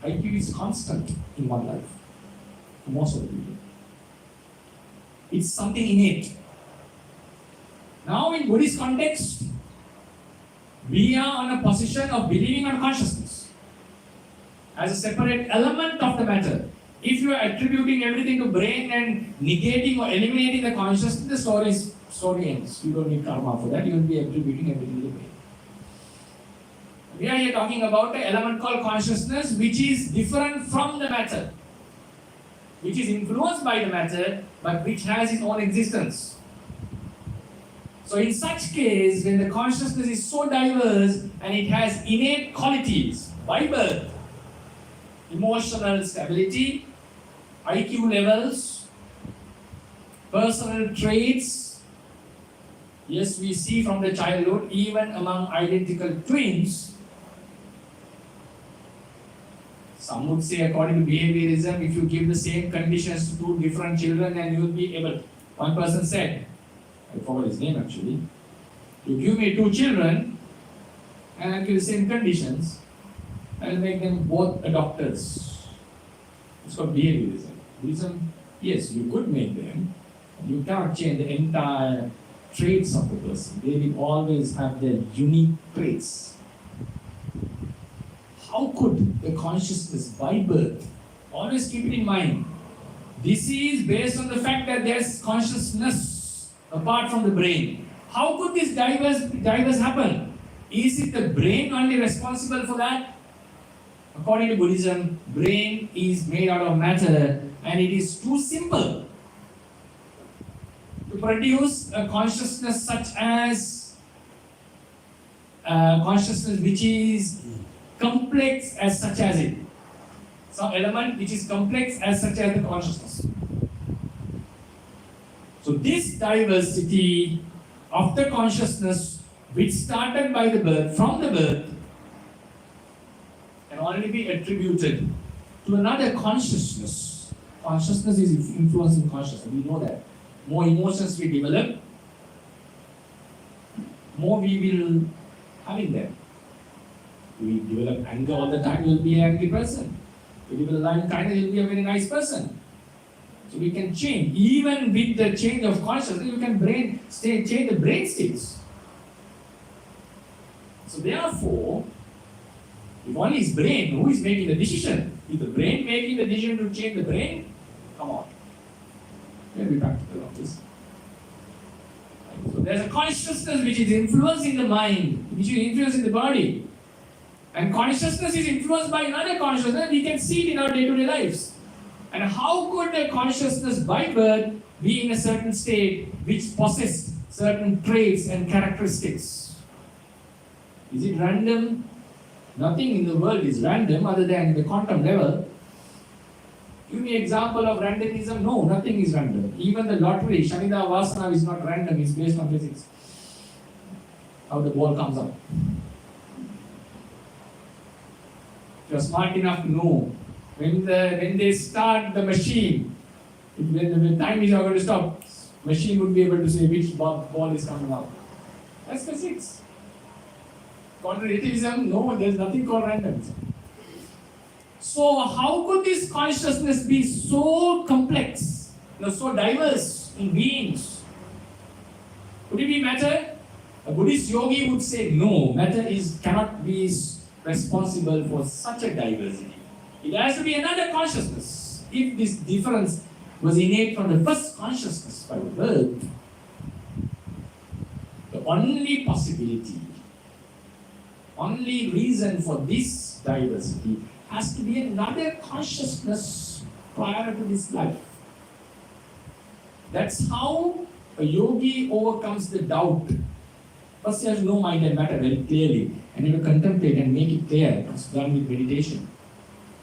B: IQ is constant in one life, for most of the people. It's something innate. Now in Buddhist context, we are on a position of believing on consciousness. as a separate element of the matter. If you are attributing everything to brain and negating or eliminating the consciousness, the story ends. You don't need karma for that. You will be attributing everything to the brain. We are here talking about an element called consciousness, which is different from the matter, which is influenced by the matter, but which has its own existence. So in such case, when the consciousness is so diverse and it has innate qualities by birth, emotional stability, IQ levels, personal traits, yes, we see from the childhood, even among identical twins, some would say according to behaviorism, if you give the same conditions to two different children and you will be able, one person said, I forgot his name actually, you give me two children and I'll give the same conditions, I'll make them both doctors. It's called behaviorism. Buddhism, yes, you could make them, you cannot change the entire traits of the person. They will always have their unique traits. How could the consciousness by birth, always keep it in mind, this is based on the fact that there's consciousness apart from the brain. How could this diverse happen? Is it the brain only responsible for that? According to Buddhism, brain is made out of matter and it is too simple to produce a consciousness such as consciousness which is complex as such as it. Some element which is complex as such as the consciousness. So this diversity of the consciousness which started by the birth, from the birth, can only be attributed to another consciousness. Consciousness is influencing consciousness, we know that. More emotions we develop, more we will have in them. We develop anger all the time, you will be an angry person. We develop loving kindness, you will be a very nice person. So we can change. Even with the change of consciousness, you can change the brain states. So therefore, if only is brain, who is making the decision? Is the brain making the decision to change the brain? Come on. Let me be practical on this. So there's a consciousness which is influencing the mind, which is influencing the body. And consciousness is influenced by another consciousness. We can see it in our day-to-day lives. And how could a consciousness by birth be in a certain state which possesses certain traits and characteristics? Is it random? Nothing in the world is random other than in the quantum level. Give me an example of randomism. No, nothing is random. Even the lottery, Shanida Vasana, is not random, it's based on physics. How the ball comes up. If you're smart enough to know, when they start the machine, when the time is not going to stop, machine would be able to say which ball is coming out. That's physics. Quantum relativism, no, there's nothing called randomness. So how could this consciousness be so complex, so diverse in beings? Could it be matter? A Buddhist yogi would say no, matter cannot be responsible for such a diversity. It has to be another consciousness. If this difference was innate from the first consciousness by birth, the only possibility, only reason for this diversity has to be another consciousness prior to this life. That's how a yogi overcomes the doubt. First, he has to know mind and matter very clearly, and you contemplate and make it clear. It's done with meditation.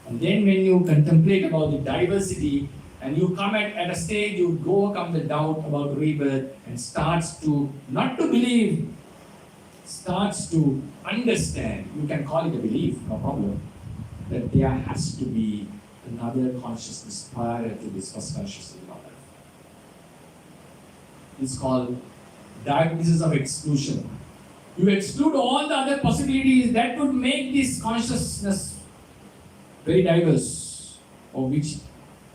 B: And then when you contemplate about the diversity, and you come at a stage, you overcome the doubt about rebirth and starts to, not to believe, starts to understand. You can call it a belief, no problem, that there has to be another consciousness prior to this first consciousness in our life. It's called diagnosis of exclusion. You exclude all the other possibilities that would make this consciousness very diverse, or which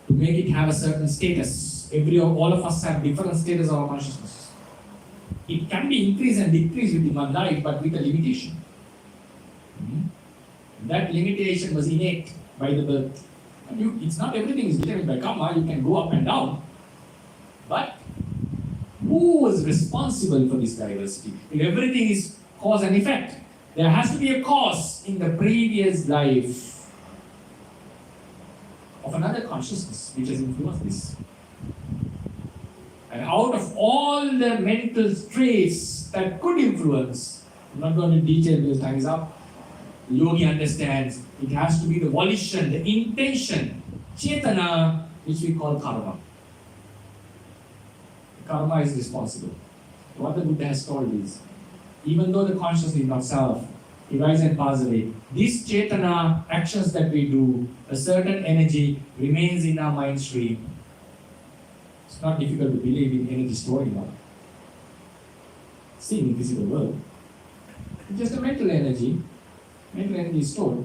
B: to make it have a certain status. All of us have different status of our consciousness. It can be increased and decreased within one life, but with a limitation. That limitation was innate. by the birth. And it's not everything is determined by karma, you can go up and down. But who was responsible for this diversity? If everything is cause and effect, there has to be a cause in the previous life of another consciousness which has influenced this. And out of all the mental traits that could influence, I'm not going to detail because time is up. The yogi understands it has to be the volition, the intention, chetana, which we call karma. Karma is responsible. What the Buddha has told is, even though the consciousness is not self, it rises and passes away, this chetana, actions that we do, a certain energy remains in our mind stream. It's not difficult to believe in energy storing up. Seen in physical world. It's just a mental energy. Mental energy is stored.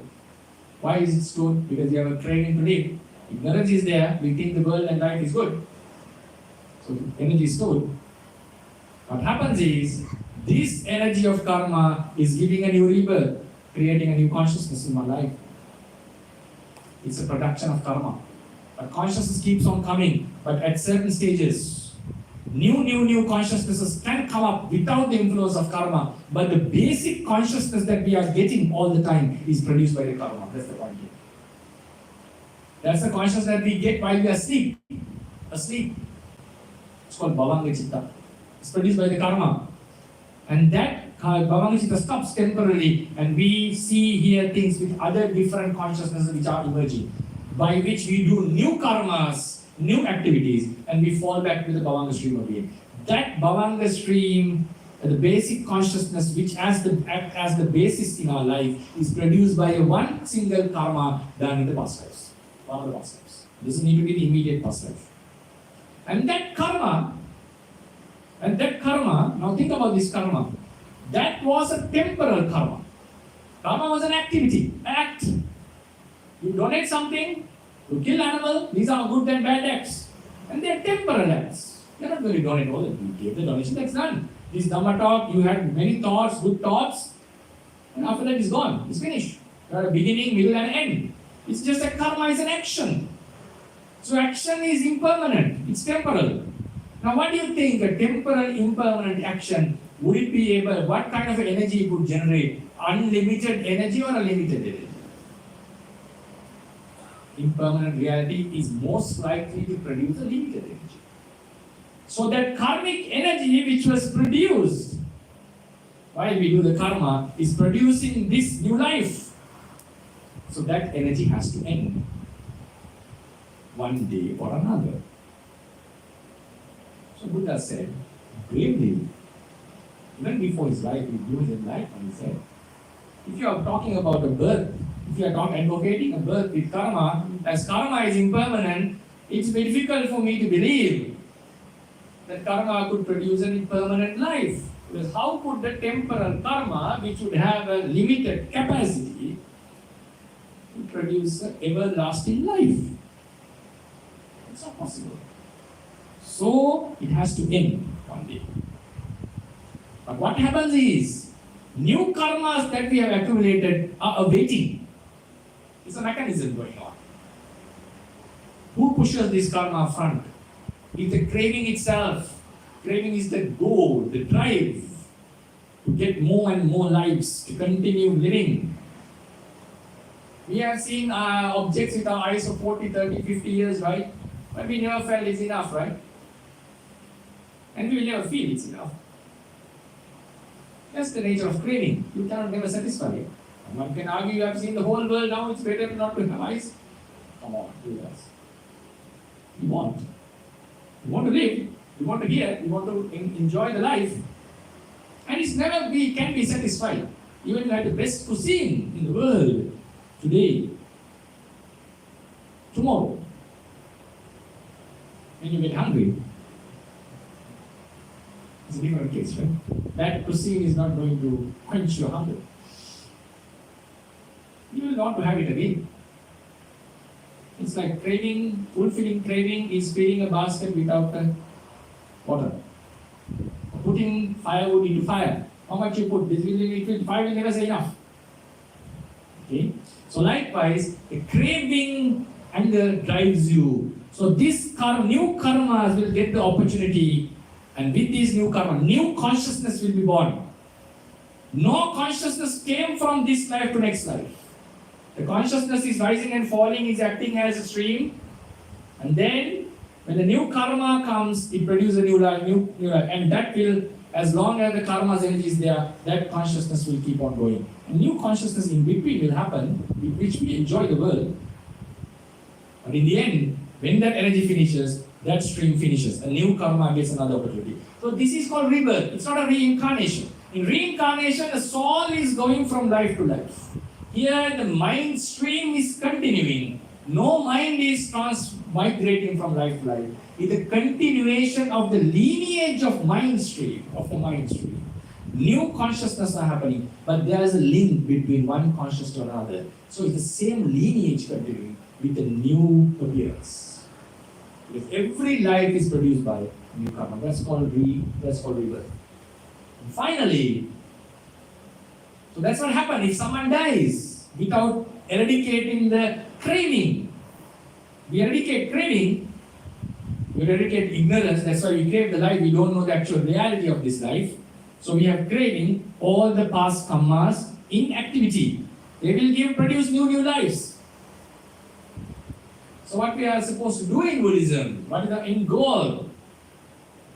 B: Why is it stored? Because we have a training to live. Ignorance is there, we think the world and life is good. So energy is stored. What happens is, this energy of karma is giving a new rebirth, creating a new consciousness in my life. It's a production of karma. But consciousness keeps on coming, but at certain stages, new consciousnesses can come up without the influence of karma. But the basic consciousness that we are getting all the time is produced by the karma. That's the point here. That's the consciousness that we get while we are asleep. It's called Bhavanga Chitta. It's produced by the karma. And that Bhavanga Chitta stops temporarily, and we see, hear things with other different consciousnesses which are emerging, by which we do new karmas, new activities, and we fall back to the Bhavanga stream again. That Bhavanga stream, the basic consciousness which acts as the basis in our life, is produced by one single karma done in the past lives. One of the past lives. Doesn't need to be the immediate past life. And that karma, now think about this karma, that was a temporal karma. Karma was an activity, act. You donate something, you kill animal, these are good and bad acts. And they are temporal acts. You're not going to donate all that. You gave the donation, that's done. This Dhamma talk, you had many thoughts, good thoughts, and after that it's gone, it's finished. You had a beginning, middle and end. It's just that karma is an action. So action is impermanent, it's temporal. Now what do you think, a temporal impermanent action, would it be able, what kind of energy it would generate? Unlimited energy or a limited energy? Impermanent reality is most likely to produce a limited energy. So that karmic energy which was produced while we do the karma is producing this new life. So that energy has to end one day or another. So Buddha said, bravely, even before his life, he blew his life and he said, if you are talking about a birth, if you are advocating a birth with karma, as karma is impermanent, it's very difficult for me to believe that karma could produce an impermanent life. Because how could the temporal karma, which would have a limited capacity, produce an everlasting life? It's not possible. So it has to end one day. But what happens is, new karmas that we have accumulated are awaiting. It's a mechanism going on. Who pushes this karma front? It's the craving itself. Craving is the goal, the drive to get more and more lives, to continue living. We have seen objects with our eyes for 40, 30, 50 years, right? But we never felt it's enough, right? And we will never feel it's enough. That's the nature of craving. You cannot never satisfy it. And one can argue, you have seen the whole world now, it's better not to have eyes. Come on, do this. You want. You want to live, you want to hear, you want to enjoy the life. And it's never can be satisfied. Even if you have the best cuisine in the world today, tomorrow, when you get hungry, it's a different case, right? That cuisine is not going to quench your hunger. You will want to have it again. It's like craving, fulfilling craving is filling a basket without water. Putting firewood into fire. How much you put? Fire will never say enough. Okay? So likewise, a craving anger drives you. So this new karmas will get the opportunity, and with this new karma, new consciousness will be born. No consciousness came from this life to next life. The consciousness is rising and falling, is acting as a stream, and then when the new karma comes, it produces a new life, new life, and that will, as long as the karma's energy is there, that consciousness will keep on going. A new consciousness in between will happen, with which we enjoy the world. But in the end, when that energy finishes, that stream finishes. A new karma gets another opportunity. So this is called rebirth. It's not a reincarnation. In reincarnation, the soul is going from life to life. Here, the mind stream is continuing. No mind is migrating from life to life. It's a continuation of the lineage of mind stream, New consciousness are happening, but there is a link between one consciousness to another. So it's the same lineage continuing with a new appearance. Because every life is produced by new karma. That's called rebirth. And finally, so that's what happens if someone dies without eradicating the craving. We eradicate craving, we eradicate ignorance. That's why we crave the life. We don't know the actual reality of this life. So we have craving all the past karmas in activity. They will produce new lives. So what we are supposed to do in Buddhism, what is the end goal?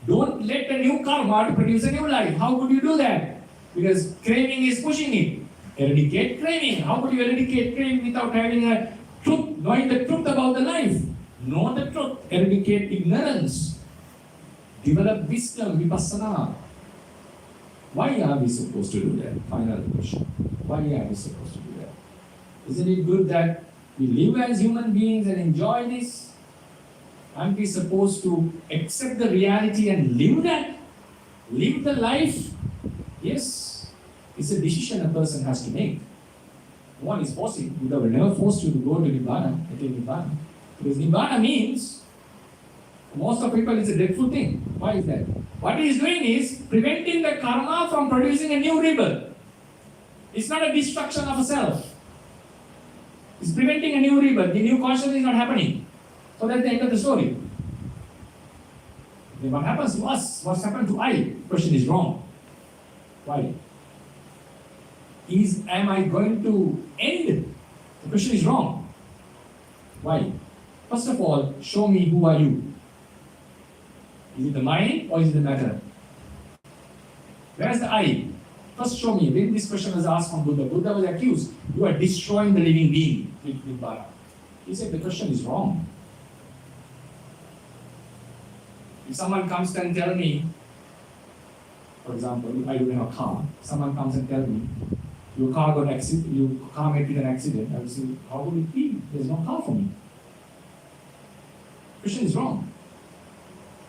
B: Don't let the new karma to produce a new life. How could you do that? Because craving is pushing it. Eradicate craving. How could you eradicate craving without having a truth, knowing the truth about the life? Know the truth. Eradicate ignorance. Develop wisdom, vipassana. Why are we supposed to do that? Final question. Why are we supposed to do that? Isn't it good that we live as human beings and enjoy this? Aren't we supposed to accept the reality and live that? Live the life? Yes. It's a decision a person has to make. No one is forcing. Buddha will never force you to go to Nibbana, attain Nibbana. Because Nibbana means, for most of people, it's a dreadful thing. Why is that? What he is doing is preventing the karma from producing a new rebirth. It's not a destruction of a self. It's preventing a new rebirth. The new consciousness is not happening. So that's the end of the story. Then what happens to us? What's happened to I? The question is wrong. Why? Am I going to end? The question is wrong. Why? First of all, show me who are you. Is it the mind or is it the matter? Where's the I? First show me. When this question was asked from Buddha, Buddha was accused. You are destroying the living being with Nibbana. He said the question is wrong. If someone comes and tell me, for example, I don't have a car. Someone comes and tell me, your car got an accident, your car met with an accident. I will say, how would it be? There's no car for me. Question is wrong.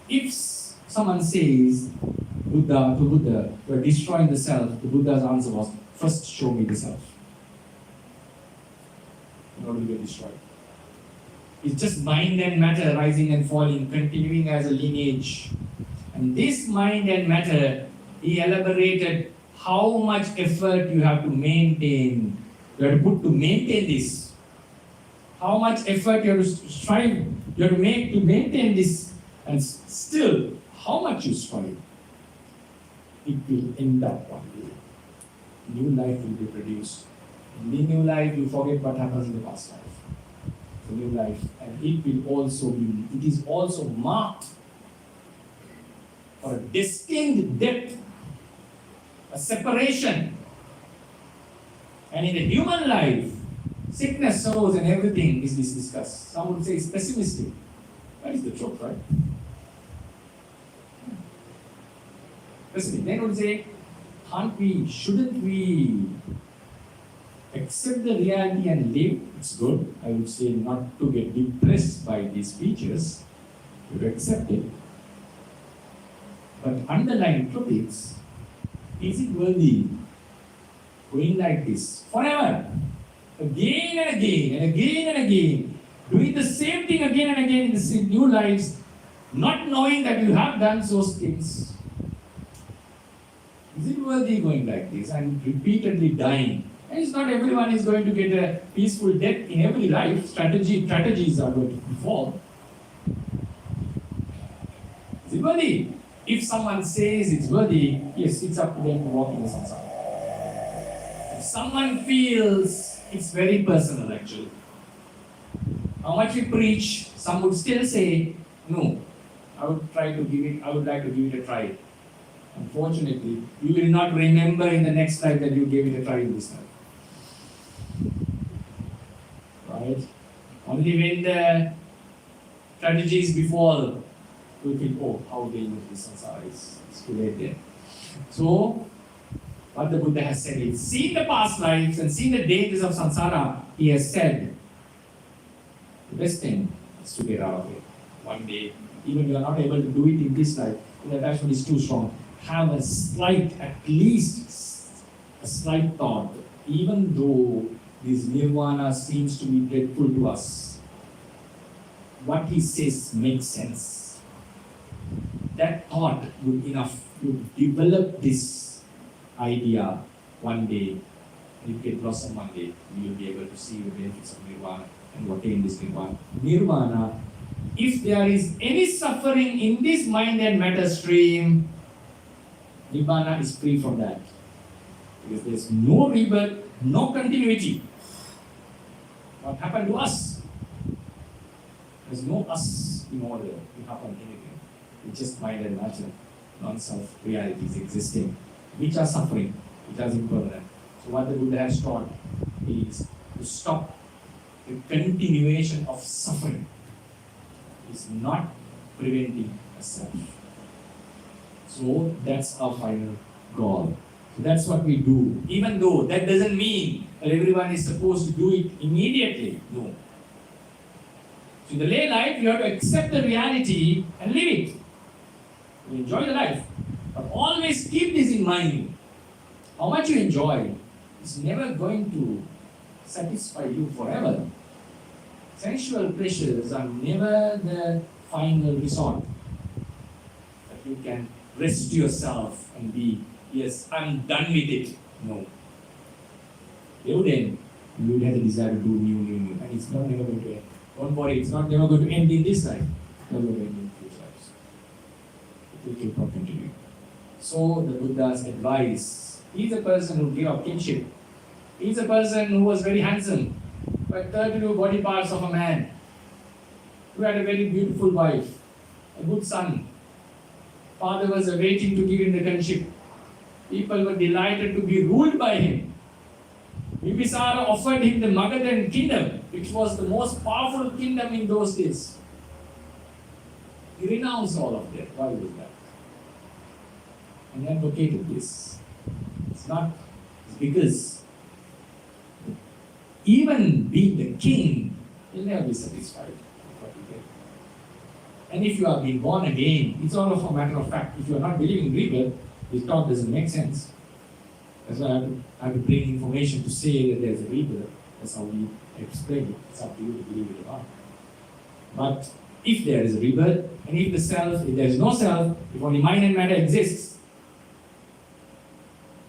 B: If someone says, to Buddha, you are destroying the self, the Buddha's answer was, first show me the self. In order to get destroyed. It's just mind and matter rising and falling, continuing as a lineage. And this mind and matter, he elaborated how much effort you have to maintain. You have to put to maintain this. How much effort you have to strive, you have to make to maintain this. And still, how much you strive, it will end up one day. New life will be produced. In the new life, you forget what happens in the past life. The new life, and it is also marked for a distinct depth, a separation. And in the human life, sickness, sorrows, and everything is discussed. Some would say it's pessimistic. That is the truth, right? Pessimistic. Then would say, shouldn't we accept the reality and live? It's good. I would say not to get depressed by these speeches, to accept it. But underlying truth is it worthy going like this forever? Again and again and again and again, doing the same thing again and again in the new lives, not knowing that you have done those things. Is it worthy going like this and repeatedly dying? And it's not everyone is going to get a peaceful death in every life. Strategies are going to fall. Is it worthy? If someone says it's worthy, yes, it's up to them to walk in the samsara. If someone feels it's very personal actually. How much we preach, some would still say, no, I would like to give it a try. Unfortunately, you will not remember in the next life that you gave it a try in this life. Right? Only when the tragedies befall, we think, oh, how dangerous this samsara is. It's too late there. So, what the Buddha has said is, seen the past lives and seen the dangers of samsara, he has said, the best thing is to get out of it. One day, even if you are not able to do it in this life, the attachment is too strong. Have a slight, at least a slight thought, even though this nirvana seems to be dreadful to us, what he says makes sense. That thought would enough to develop this idea one day. If you get blossom one day, you will be able to see the benefits of nirvana and attain this nirvana. Nirvana, if there is any suffering in this mind and matter stream, Nibbana is free from that. Because there is no rebirth, no continuity. What happened to us? There is no us in order to happen anything. It's just mind and matter, non-self realities existing, which are suffering, which are impermanent. So what the Buddha has taught is to stop the continuation of suffering. Is not preventing a self. So that's our final goal. So that's what we do. Even though that doesn't mean that everyone is supposed to do it immediately. No. So in the lay life, you have to accept the reality and live it. You enjoy the life. But always keep this in mind. How much you enjoy is never going to satisfy you forever. Sensual pleasures are never the final resort. That you can rest yourself and be, yes, I'm done with it. No. Then you will have the desire to do new. And it's not never going to end. Don't worry, it's not never going to end in this life. Never going to end in future lives. It will keep on continuing. So the Buddha's advice, he's a person who gave up kinship. He's a person who was very handsome, but 32 body parts of a man, who had a very beautiful wife, a good son. Father was awaiting to give him the kinship. People were delighted to be ruled by him. Bimbisara offered him the Magadhan kingdom, which was the most powerful kingdom in those days. He renounced all of that. Why was that? And he advocated this. It's because even being the king, you'll never be satisfied with what you get. And if you are being born again, it's all of a matter of fact. If you are not believing in rebirth, this talk doesn't make sense. That's why I have to bring information to say that there's a rebirth. That's how we explain it. It's up to you to believe it or not. But if there is a rebirth, and if there is no self, if only mind and matter exists,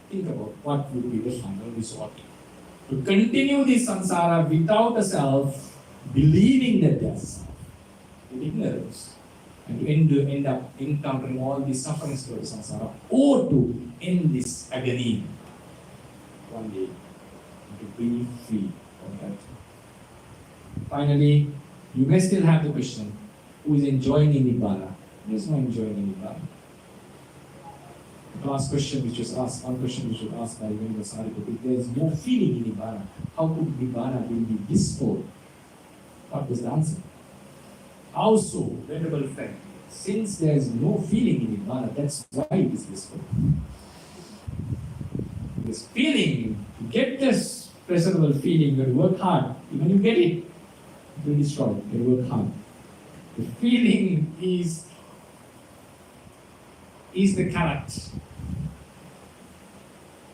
B: think about what would be the final resort. To continue this samsara without a self, believing that there's a self, with ignorance, and to end up encountering all these sufferings for the samsara, or to end this agony one day, and to be free from that. Finally, you may still have the question, who is enjoying in Nibbana? There is no enjoying in Nibbana. The last question which was asked, one question which was asked by Venerable Sariputta, if there is no feeling in Nibbana, how could Nibbana be blissful? What was the answer? How so, Venerable friend? Since there is no feeling in Nibbana, that's why it is blissful. This feeling, to get this pleasurable feeling, you have to work hard. Even you get it, it will destroy it. You work hard. The feeling is the carrot.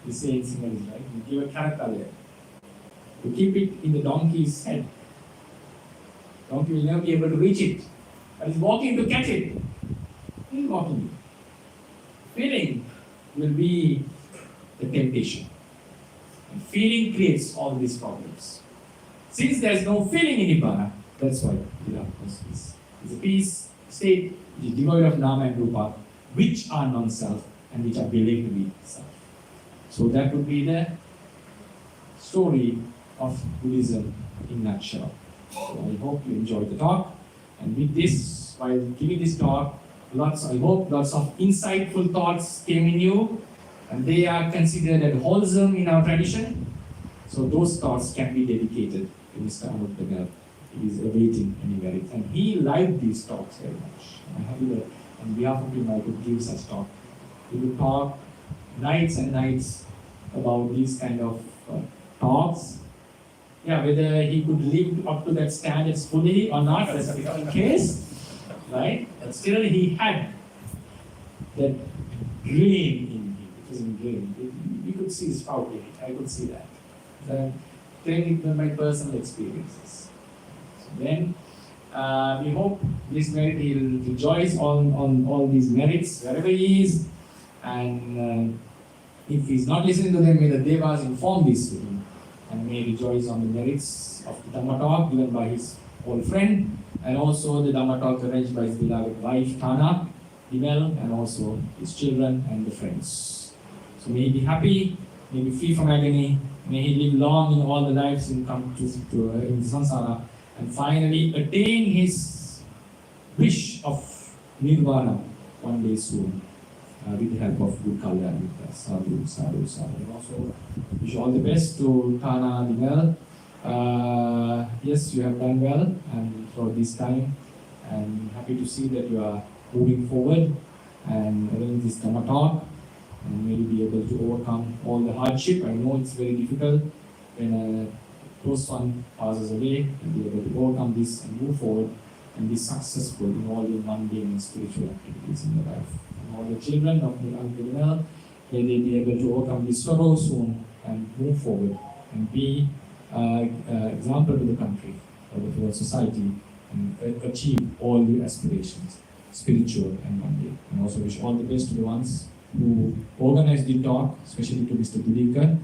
B: We say in Sinhalese, right? You give a carrot there. You keep it in the donkey's head. Donkey will never be able to reach it. But he's walking to catch it. He's walking. Feeling will be the temptation.
C: Feeling creates all these problems. Since there is no feeling in Nibbana, that's why we love peace. It's a peace state which is devoid of Nama and Rupa, which are non-self and which are believed to be self. So that would be the story of Buddhism in a nutshell. So I hope you enjoyed the talk. And with this, while giving this talk, I hope lots of insightful thoughts came in you, and they are considered as wholesome in our tradition. So those thoughts can be dedicated to Mr. Anup Dhagal. He is awaiting any merit, and he liked these talks very much. I'm happy that on behalf of him I could give such talk. He would talk nights and nights about these kind of talks. Yeah, whether he could live up to that standards fully or not, that's a different case, right? But still he had that dream in him. It was a dream. You could see his spouting. I could see that. Telling it my personal experiences. So then, we hope this merit he'll rejoice on all these merits wherever he is, and if he's not listening to them, may the Devas inform this to him, and may rejoice on the merits of the Dhamma talk given by his old friend, and also the Dhamma talk arranged by his beloved wife Tana Dimel, and also his children and the friends. So may he be happy, may he be free from agony, may he live long in all the lives in in samsara, and finally attain his wish of nirvana one day soon, with the help of good Kalyan Mitra. Sadhu, sadhu, sadhu. And also wish all the best to Tana Dimel. Yes, you have done well and for this time, and happy to see that you are moving forward and arrange this Dhamma talk, and maybe be able to overcome all the hardship. I know it's very difficult when a close one passes away, and be able to overcome this and move forward and be successful in all your mundane and spiritual activities in your life. And all the children of Nibbana, may they be able to overcome this sorrow soon and move forward and be example to the country or the society, and achieve all your aspirations, spiritual and mundane. And also wish all the best to the ones who organized the talk, especially to Mr. Budika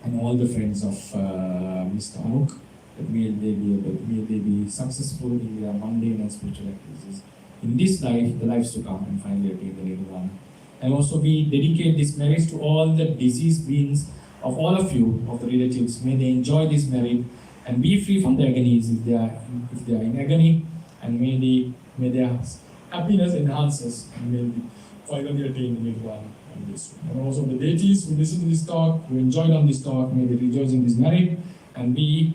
C: and all the friends of Mr. Anuk, that may they be successful in their mundane and spiritual activities in this life, the lives to come, and finally attain the Nirvana. And also we dedicate this marriage to all the deceased beings of all of you, of the relatives. May they enjoy this merit and be free from the agonies if they are in agony, and may their happiness enhances, and may they finally attain the Nirvana. And also the deities who listen to this talk, who enjoyed on this talk, may they rejoice in this merit, and may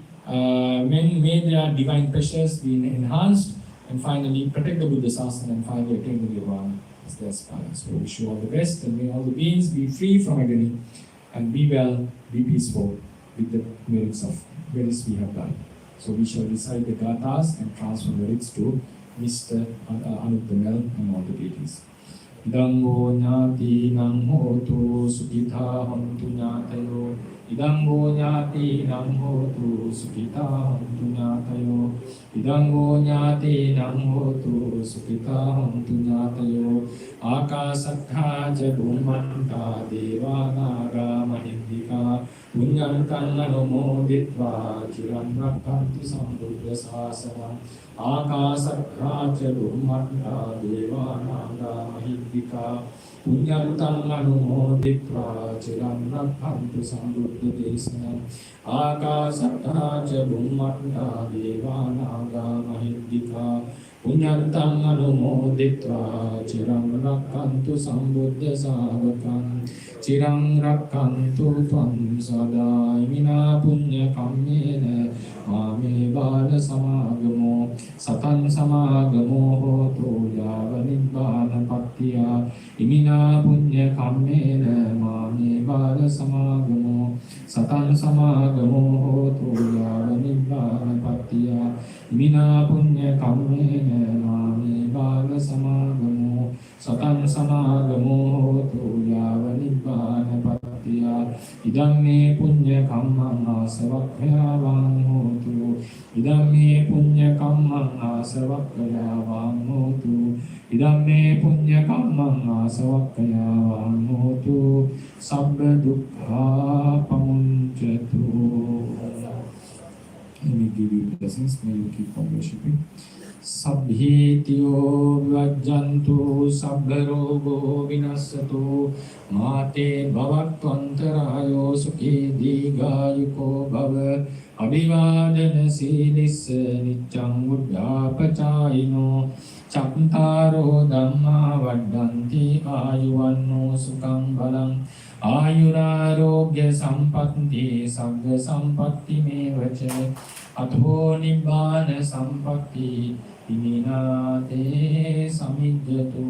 C: their divine pleasures be enhanced, and finally protect the Buddha Sasana, and finally attain the Nirvana as their aspire. So we wish you all the best, and may all the beings be free from agony, and be well, be peaceful with the merits we have done. So we shall recite the gathas and transfer merits to Mr. Anup Dhagal and all the deities. Idambo nyati nang hotu sukita hantu nyatayo. Idambo nyati nang hotu sukita hantu nyatayo. Idambo nyati nang hotu sukita hantu nyatayo. Akasatha jadumanta deva naga mahindika. Punyantang anumoditva chiram rakkantu sambuddha sasana. Akasatha jadumanta deva naga mahindika. Punyantang anumoditva chiram rakkantu sambuddha desana. Akasatha jadumanta deva naga mahindika. Punyantang anumoditva chiram rakkantu sambuddha sāvakam. Chiram rakkantu tvam sada imina punya kammena mame bala samagamo satan samagamo hotu yava nibbana pattiya imina punya kammena mame bala samagamo satan samagamo hotu yava nibbana pattiya imina punya kammena mame bala samagamo satan samagamo hotu yava nibbana pattiya idam me punya kammang asavakkayavang hotu idam me punya kammang asavakkayavang hotu idam me punya kammang asavakkayavang hotu sabba dukkha pamun blessings. May you keep on worshiping. Sabbhetiyo vajjantu sabbharogo vinassato mate bhavatvantarayo sukhe digayuko bhava abhivadana silissa nityam buddhapachayino චත්තාරෝ ධම්මා වඩ්ඩන්ති ආයුවන්නෝ සුඛං බලං ආයුරාරෝග්‍ය සම්පත්ති සග්ග සම්පත්ති මේවච අතෝ නිබ්බාන සම්පත්ති විනිනාතේ සමිජ්ජතු.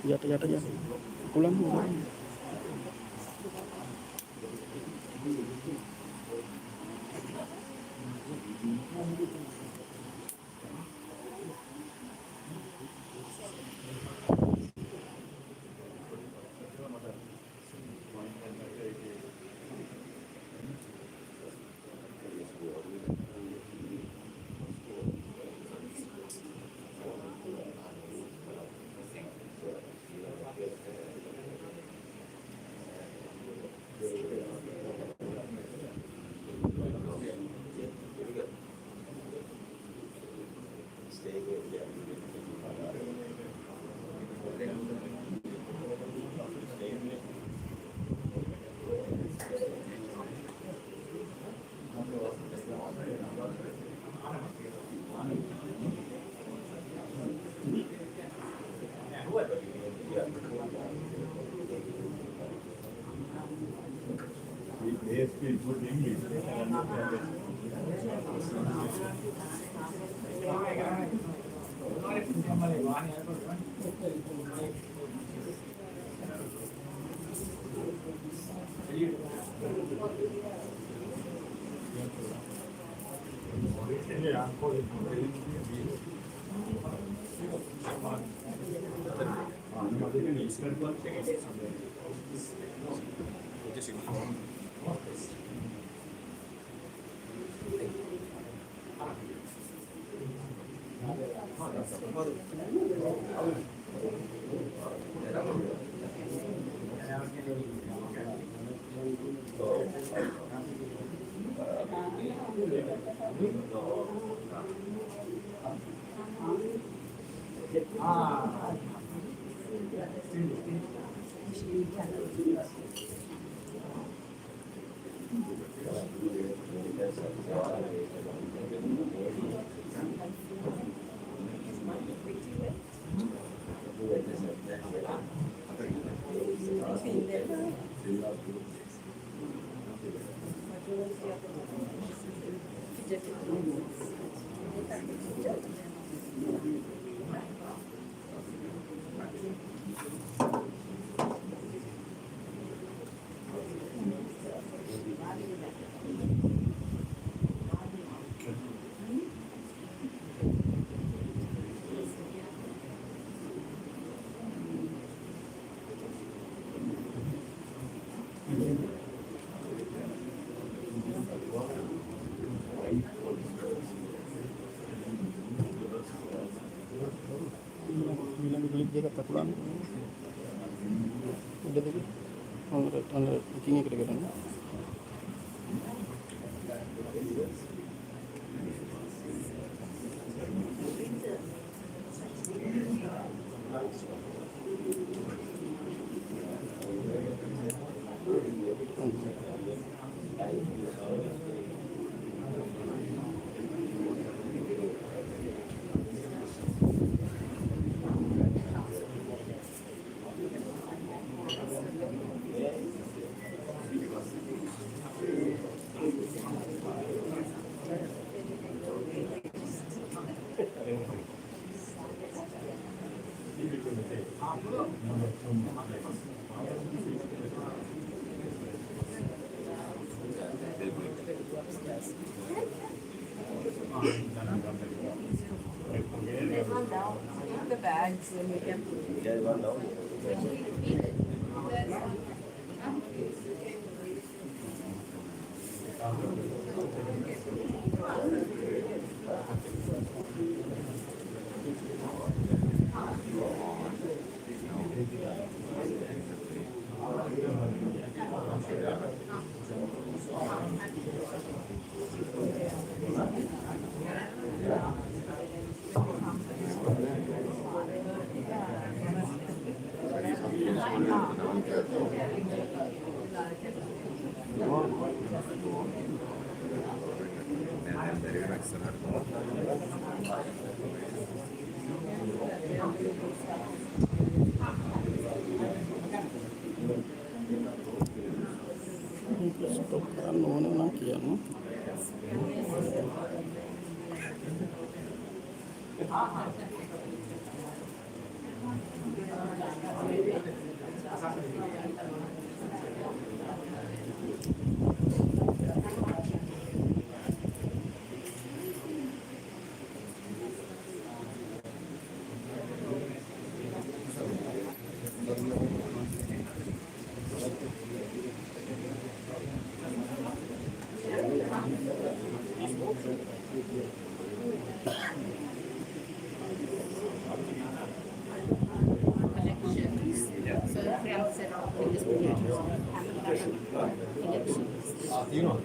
A: Jatuh ya. Pulang.
D: They speak good English. Dia kata pulang. Udah tadi. Tanda tinggi kadang-kadang.
E: There's one down. The bags and we can.
D: There's one down.
A: Stop ano na lang kaya no.
E: Connections. So the friends set up with this elections.
D: You know.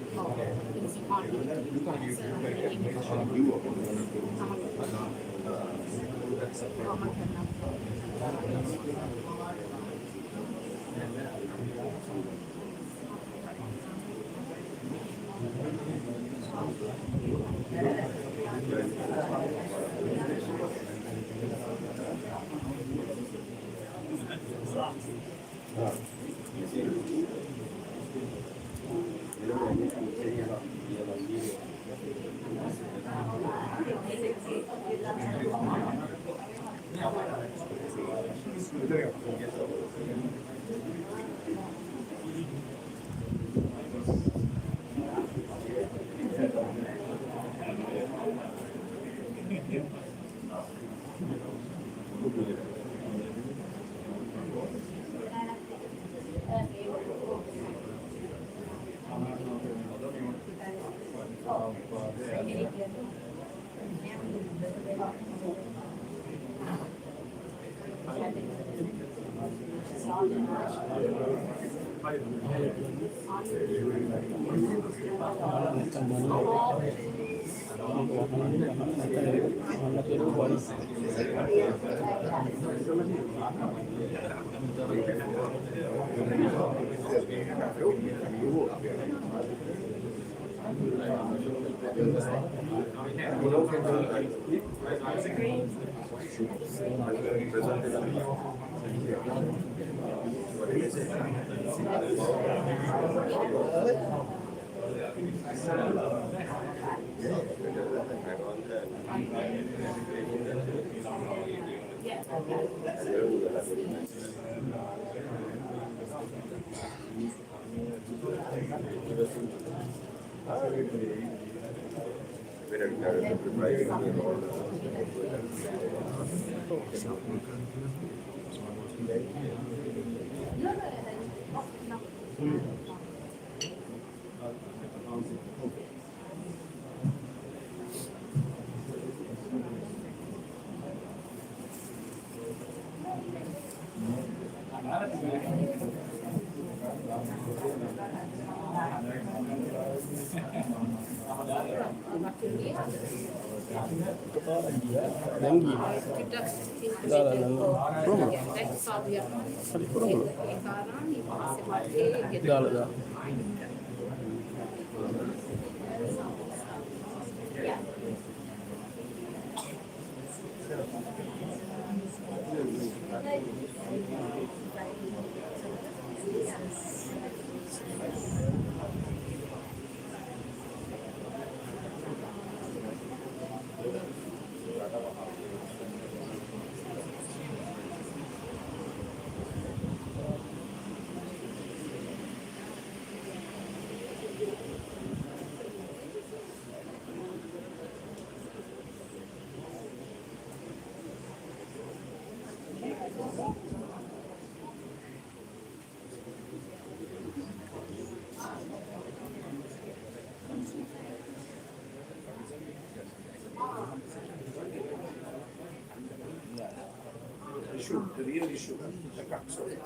E: It's on.
A: Lenggi.
E: Kita
A: Dah lah lalu. Kurang tak?
E: that's all we are.
A: Tadi kurang tak?
E: Sekarang ni masih pakai
A: Dah lah dah.
F: issue, the real issue, the crux of it.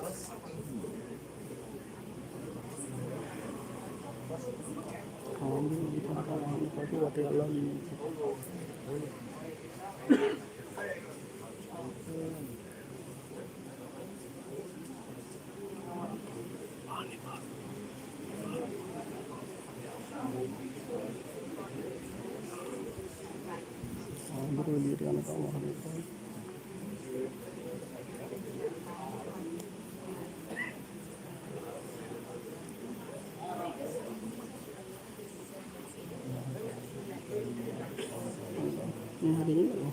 A: Tapi waktu yang lalu berdiri anak Allah itu. Hari ini loh.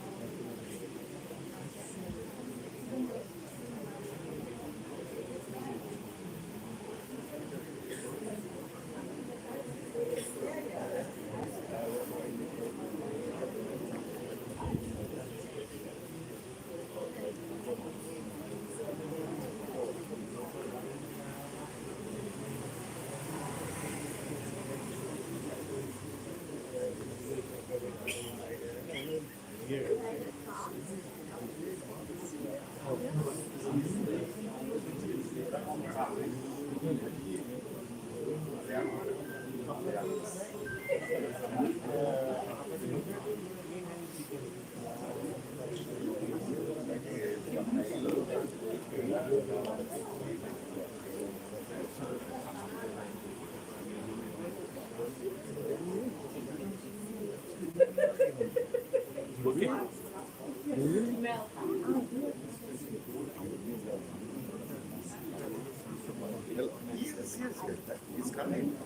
D: He's coming.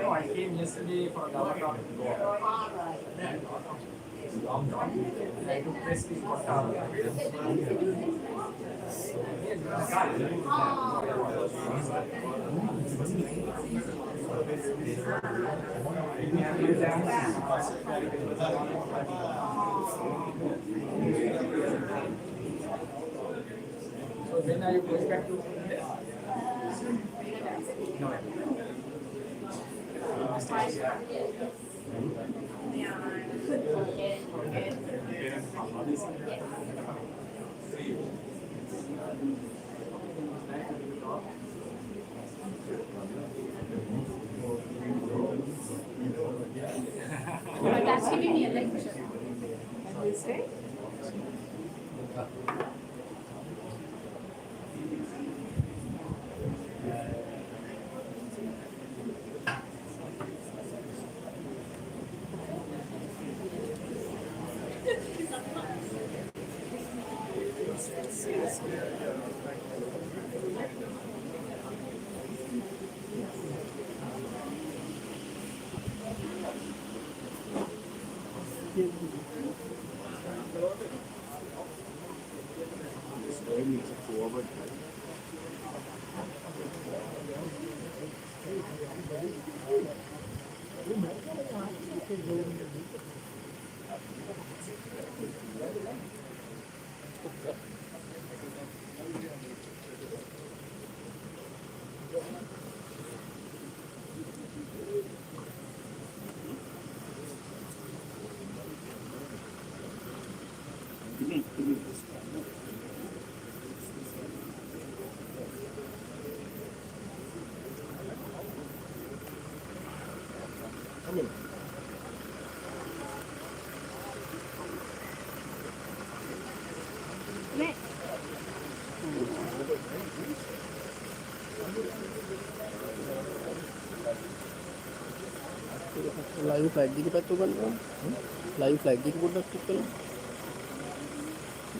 C: I came yesterday for a government long talk. I took press leave for So when are you going back to India? No.
E: But that's giving me a lecture. And we say?
A: Layu flag di kita tuh kan, layu flag di kita tuh kan,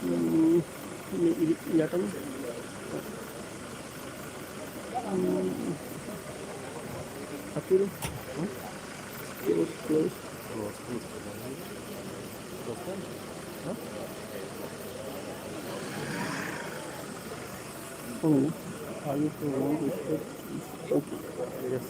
A: ini nyata nih. Akira? Huh? Close, close. Oh, are you to want to? Okay. Yes.